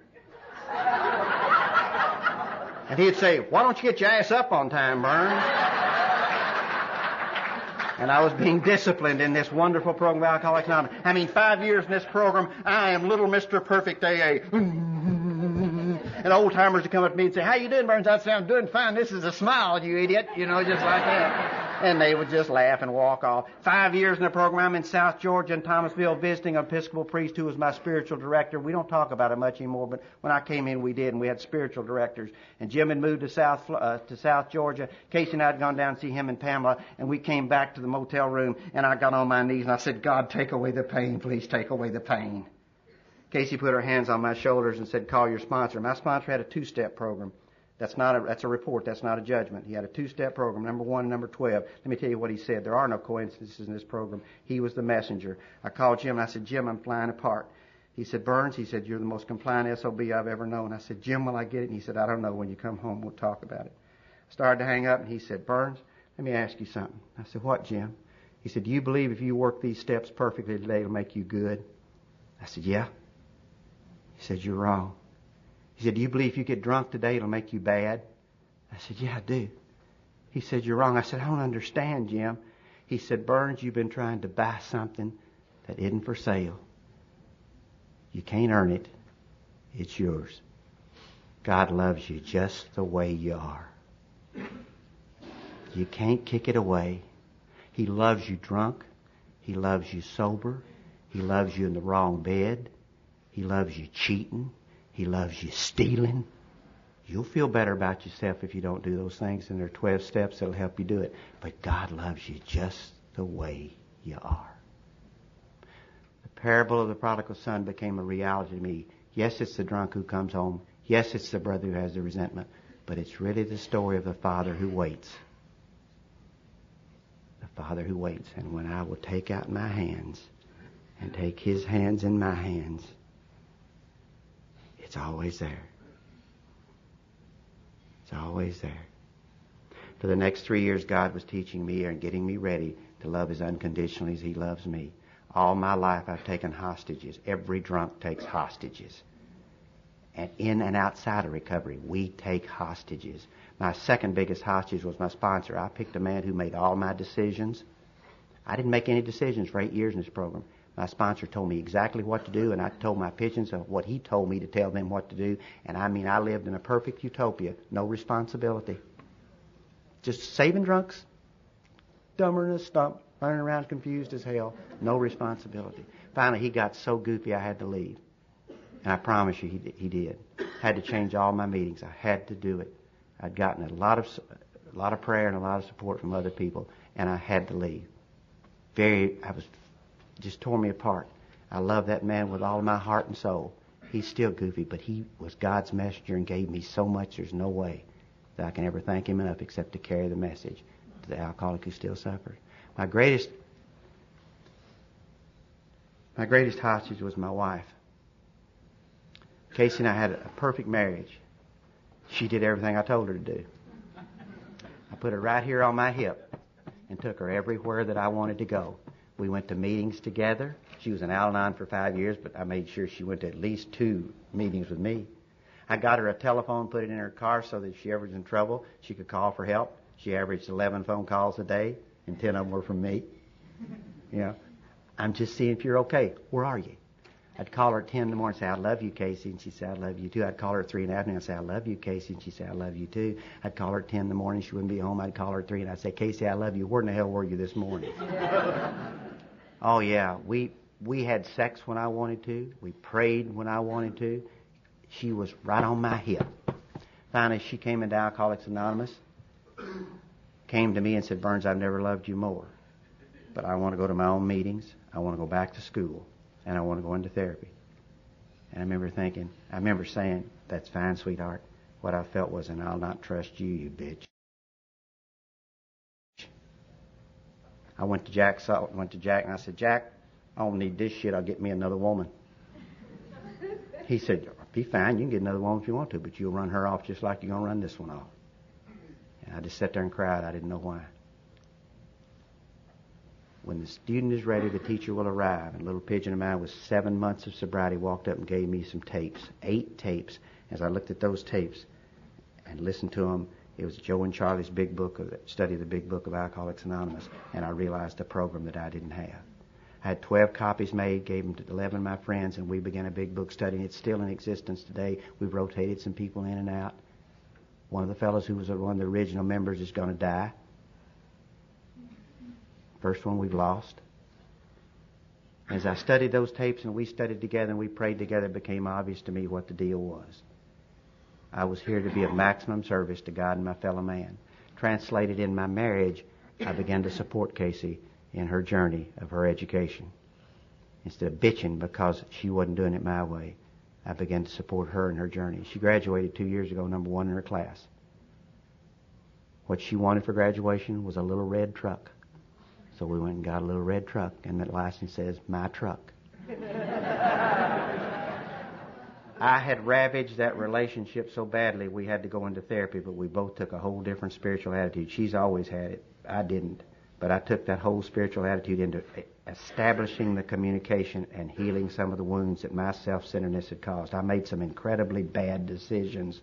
And he'd say, why don't you get your ass up on time, Burns? And I was being disciplined in this wonderful program of Alcoholics Anonymous. 5 years in this program, I am little Mr. Perfect AA. And old-timers would come up to me and say, how you doing, Burns? I'd say, I'm doing fine. This is a smile, you idiot. Just like that. And they would just laugh and walk off. 5 years in the program, I'm in South Georgia and Thomasville visiting an Episcopal priest who was my spiritual director. We don't talk about it much anymore, but when I came in, we did, and we had spiritual directors. And Jim had moved to South Georgia. Casey and I had gone down to see him and Pamela, and we came back to the motel room, and I got on my knees, and I said, God, take away the pain. Please take away the pain. Casey put her hands on my shoulders and said, call your sponsor. My sponsor had a 2-step program. That's a report. That's not a judgment. He had a 2-step program, number 1 and number 12. Let me tell you what he said. There are no coincidences in this program. He was the messenger. I called Jim and I said, Jim, I'm flying apart. He said, Burns, he said, you're the most compliant SOB I've ever known. I said, Jim, will I get it? And he said, I don't know. When you come home, we'll talk about it. I started to hang up and he said, Burns, let me ask you something. I said, what, Jim? He said, do you believe if you work these steps perfectly today, it'll make you good? I said, yeah. He said, you're wrong. He said, do you believe if you get drunk today, it'll make you bad? I said, yeah, I do. He said, you're wrong. I said, I don't understand, Jim. He said, Burns, you've been trying to buy something that isn't for sale. You can't earn it. It's yours. God loves you just the way you are. You can't kick it away. He loves you drunk. He loves you sober. He loves you in the wrong bed. He loves you cheating. He loves you stealing. You'll feel better about yourself if you don't do those things, and there are 12 steps that'll help you do it. But God loves you just the way you are. The parable of the prodigal son became a reality to me. Yes, it's the drunk who comes home. Yes, it's the brother who has the resentment. But it's really the story of the father who waits. The father who waits. And when I will take out my hands and take his hands in my hands, it's always there. It's always there. For the next 3 years, God was teaching me and getting me ready to love as unconditionally as he loves me. All my life, I've taken hostages. Every drunk takes hostages. And in and outside of recovery, we take hostages. My second biggest hostage was my sponsor. I picked a man who made all my decisions. I didn't make any decisions for 8 years in this program. My sponsor told me exactly what to do, and I told my pigeons of what he told me to tell them what to do. And I lived in a perfect utopia. No responsibility. Just saving drunks, dumber than a stump, running around confused as hell. No responsibility. Finally, he got so goofy I had to leave. And I promise you, he did. Had to change all my meetings. I had to do it. I'd gotten a lot of prayer and a lot of support from other people, and I had to leave. Just tore me apart. I love that man with all of my heart and soul. He's still goofy, but he was God's messenger and gave me so much there's no way that I can ever thank him enough except to carry the message to the alcoholic who still suffers. My greatest hostage was my wife. Casey and I had a perfect marriage. She did everything I told her to do. I put her right here on my hip and took her everywhere that I wanted to go. We went to meetings together. She was in Al-Anon for 5 years, but I made sure she went to at least 2 meetings with me. I got her a telephone, put it in her car so that if she ever was in trouble, she could call for help. She averaged 11 phone calls a day, and 10 of them were from me. I'm just seeing if you're okay. Where are you? I'd call her at 10 in the morning and say, I love you, Casey. And she'd say, I love you too. I'd call her at 3 in the afternoon and say, I love you, Casey. And she'd say, I love you too. I'd call her at 10 in the morning. She wouldn't be home. I'd call her at 3 and I'd say, Casey, I love you. Where in the hell were you this morning? Oh yeah, we had sex when I wanted to. We prayed when I wanted to. She was right on my hip. Finally, she came into Alcoholics Anonymous, came to me and said, Burns, I've never loved you more. But I want to go to my own meetings. I want to go back to school. And I want to go into therapy. And I remember saying, that's fine, sweetheart. What I felt was, and I'll not trust you, you bitch. I went to Jack and I said, Jack, I don't need this shit. I'll get me another woman. He said, be fine. You can get another woman if you want to, but you'll run her off just like you're going to run this one off. And I just sat there and cried. I didn't know why. When the student is ready, the teacher will arrive. And little pigeon of mine with 7 months of sobriety walked up and gave me some tapes, 8 tapes. As I looked at those tapes and listened to them, it was Joe and Charlie's big book, study of the big book of Alcoholics Anonymous, and I realized a program that I didn't have. I had 12 copies made, gave them to 11 of my friends, and we began a big book study. And it's still in existence today. We've rotated some people in and out. One of the fellows who was one of the original members is going to die. First one we've lost. As I studied those tapes and we studied together and we prayed together, it became obvious to me what the deal was. I was here to be of maximum service to God and my fellow man. Translated in my marriage, I began to support Casey in her journey of her education. Instead of bitching because she wasn't doing it my way, I began to support her in her journey. She graduated 2 years ago, number 1 in her class. What she wanted for graduation was a little red truck. So we went and got a little red truck, and that license says, my truck. I had ravaged that relationship so badly we had to go into therapy, but we both took a whole different spiritual attitude. She's always had it. I didn't. But I took that whole spiritual attitude into establishing the communication and healing some of the wounds that my self-centeredness had caused. I made some incredibly bad decisions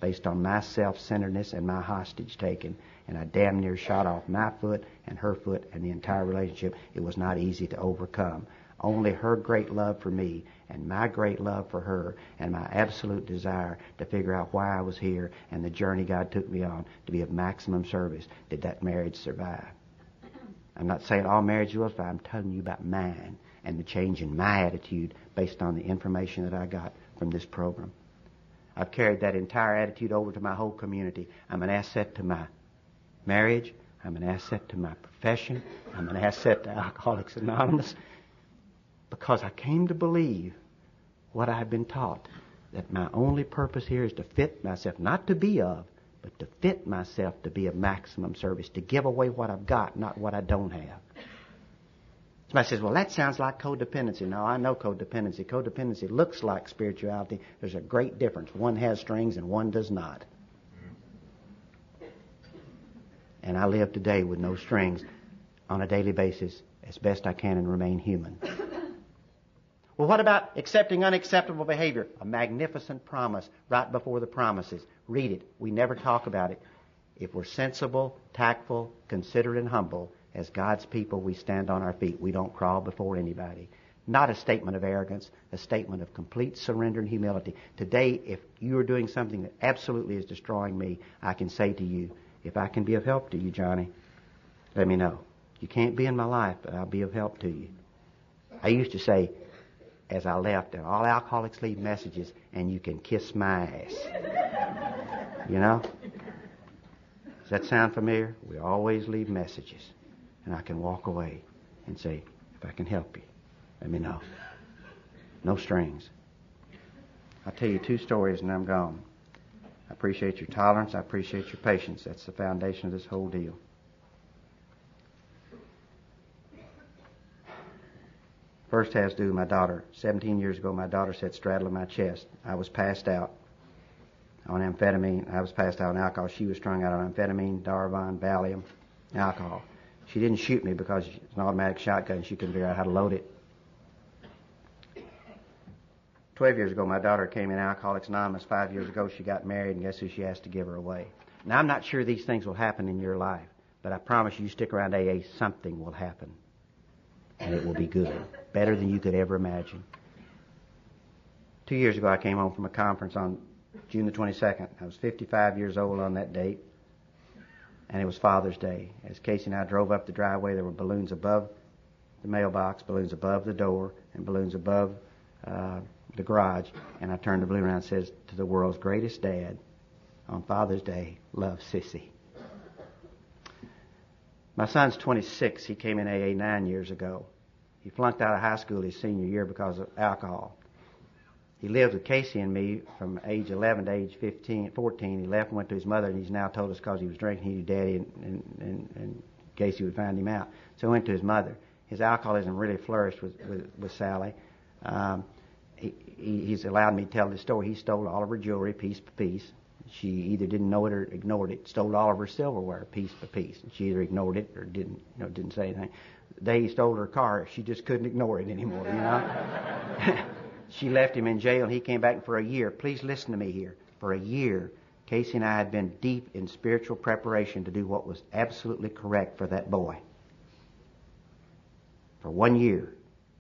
based on my self-centeredness and my hostage taking, and I damn near shot off my foot and her foot and the entire relationship. It was not easy to overcome. Only her great love for me and my great love for her and my absolute desire to figure out why I was here and the journey God took me on to be of maximum service did that marriage survive. I'm not saying all marriages will survive. I'm telling you about mine and the change in my attitude based on the information that I got from this program. I've carried that entire attitude over to my whole community. I'm an asset to my marriage. I'm an asset to my profession. I'm an asset to Alcoholics Anonymous. Because I came to believe what I had been taught, that my only purpose here is to fit myself, not to be of, but to fit myself to be of maximum service, to give away what I've got, not what I don't have. Somebody says, well, that sounds like codependency. No, I know codependency. Codependency looks like spirituality. There's a great difference. One has strings and one does not. And I live today with no strings on a daily basis as best I can and remain human. Well, what about accepting unacceptable behavior? A magnificent promise right before the promises. Read it. We never talk about it. If we're sensible, tactful, considerate, and humble, as God's people, we stand on our feet. We don't crawl before anybody. Not a statement of arrogance, a statement of complete surrender and humility. Today, if you are doing something that absolutely is destroying me, I can say to you, if I can be of help to you, Johnny, let me know. You can't be in my life, but I'll be of help to you. I used to say, as I left, and all alcoholics leave messages, and you can kiss my ass. You know? Does that sound familiar? We always leave messages. And I can walk away and say, if I can help you, let me know. No strings. I'll tell you 2 stories and I'm gone. I appreciate your tolerance. I appreciate your patience. That's the foundation of this whole deal. First has to do with my daughter. 17 years ago, my daughter sat straddling my chest. I was passed out on amphetamine. I was passed out on alcohol. She was strung out on amphetamine, Darvon, Valium, alcohol. She didn't shoot me because it's an automatic shotgun. She couldn't figure out how to load it. 12 years ago, my daughter came in Alcoholics Anonymous. 5 years ago, she got married, and guess who she asked to give her away? Now, I'm not sure these things will happen in your life, but I promise you, stick around AA, something will happen. And it will be good. Better than you could ever imagine. 2 years ago, I came home from a conference on June the 22nd. I was 55 years old on that date. And it was Father's Day. As Casey and I drove up the driveway, there were balloons above the mailbox, balloons above the door, and balloons above the garage. And I turned the balloon around and says, to the world's greatest dad, on Father's Day, love, Sissy. My son's 26. He came in AA 9 years ago. He flunked out of high school his senior year because of alcohol. He lived with Casey and me from age 11 to age 14. He left and went to his mother, and he's now told us because he was drinking, he knew Daddy and Casey would find him out. So he went to his mother. His alcoholism really flourished with Sally. He's allowed me to tell this story. He stole all of her jewelry piece by piece. She either didn't know it or ignored it. Stole all of her silverware piece by piece. She either ignored it or didn't say anything. The day he stole her car, she just couldn't ignore it anymore, you know. She left him in jail, and he came back for a year. Please listen to me here. For a year, Casey and I had been deep in spiritual preparation to do what was absolutely correct for that boy. For 1 year,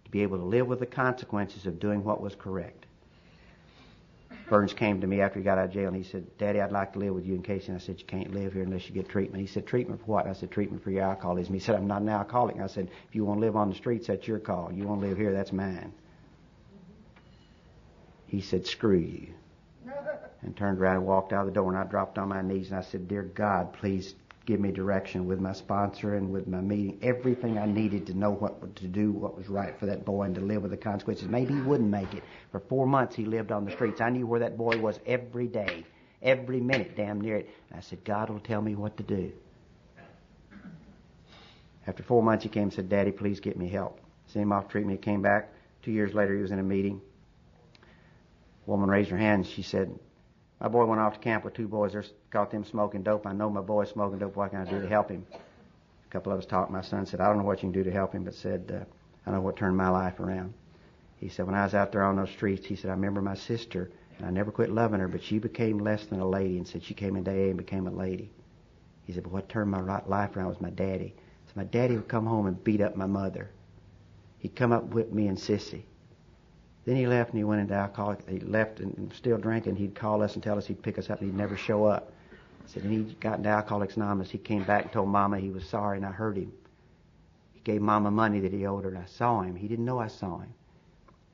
to be able to live with the consequences of doing what was correct. Burns came to me after he got out of jail, and he said, Daddy, I'd like to live with you and Casey. And I said, you can't live here unless you get treatment. He said, treatment for what? I said, treatment for your alcoholism. He said, I'm not an alcoholic. I said, if you want to live on the streets, that's your call. You want to live here, that's mine. He said, screw you. And turned around and walked out of the door, and I dropped on my knees, and I said, dear God, please give me direction with my sponsor and with my meeting, everything I needed to know what to do, what was right for that boy, and to live with the consequences. Maybe he wouldn't make it. For 4 months he lived on the streets. I knew where that boy was every day, every minute, damn near it. And I said, God will tell me what to do. After 4 months he came and said, Daddy, please get me help. Sent him off treatment. He came back. 2 years later he was in a meeting. A woman raised her hand and she said, my boy went off to camp with 2 boys. They caught them smoking dope. I know my boy's smoking dope. What can I do to help him? A couple of us talked. My son said, I don't know what you can do to help him, but said, I know what turned my life around. He said, when I was out there on those streets, he said, I remember my sister, and I never quit loving her, but she became less than a lady, and said she came into AA and became a lady. He said, but what turned my life around was my daddy. So my daddy would come home and beat up my mother. He'd come up with me and Sissy. Then he left and he went into alcoholic. He left and still drinking. He'd call us and tell us he'd pick us up and he'd never show up. Said, and he got into Alcoholics Anonymous. He came back and told Mama he was sorry, and I heard him. He gave Mama money that he owed her, and I saw him. He didn't know I saw him.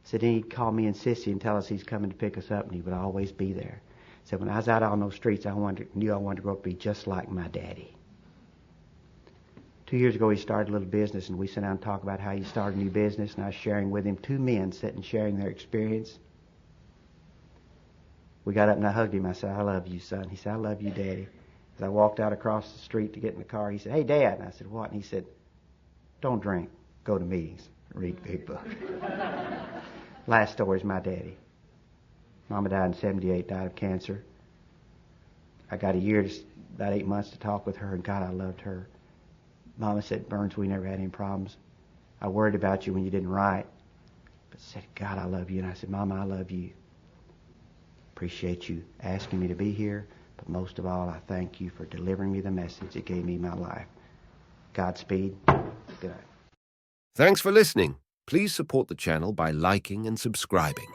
Said, then he'd call me and Sissy and tell us he's coming to pick us up, and he would always be there. Said, when I was out on those streets, I knew I wanted to grow up to be just like my daddy. 2 years ago, he started a little business, and we sat down and talked about how he started a new business, and I was sharing with him 2 men sitting sharing their experience. We got up and I hugged him. I said, I love you, son. He said, I love you, Daddy. As I walked out across the street to get in the car, he said, hey, Dad. And I said, what? And he said, don't drink. Go to meetings. Read the big book. Last story is my daddy. Mama died in 78, died of cancer. I got a year, about 8 months to talk with her, and God, I loved her. Mama said, Burns, we never had any problems. I worried about you when you didn't write. But said, God, I love you. And I said, Mama, I love you. Appreciate you asking me to be here. But most of all, I thank you for delivering me the message that gave me my life. Godspeed. Good night. Thanks for listening. Please support the channel by liking and subscribing.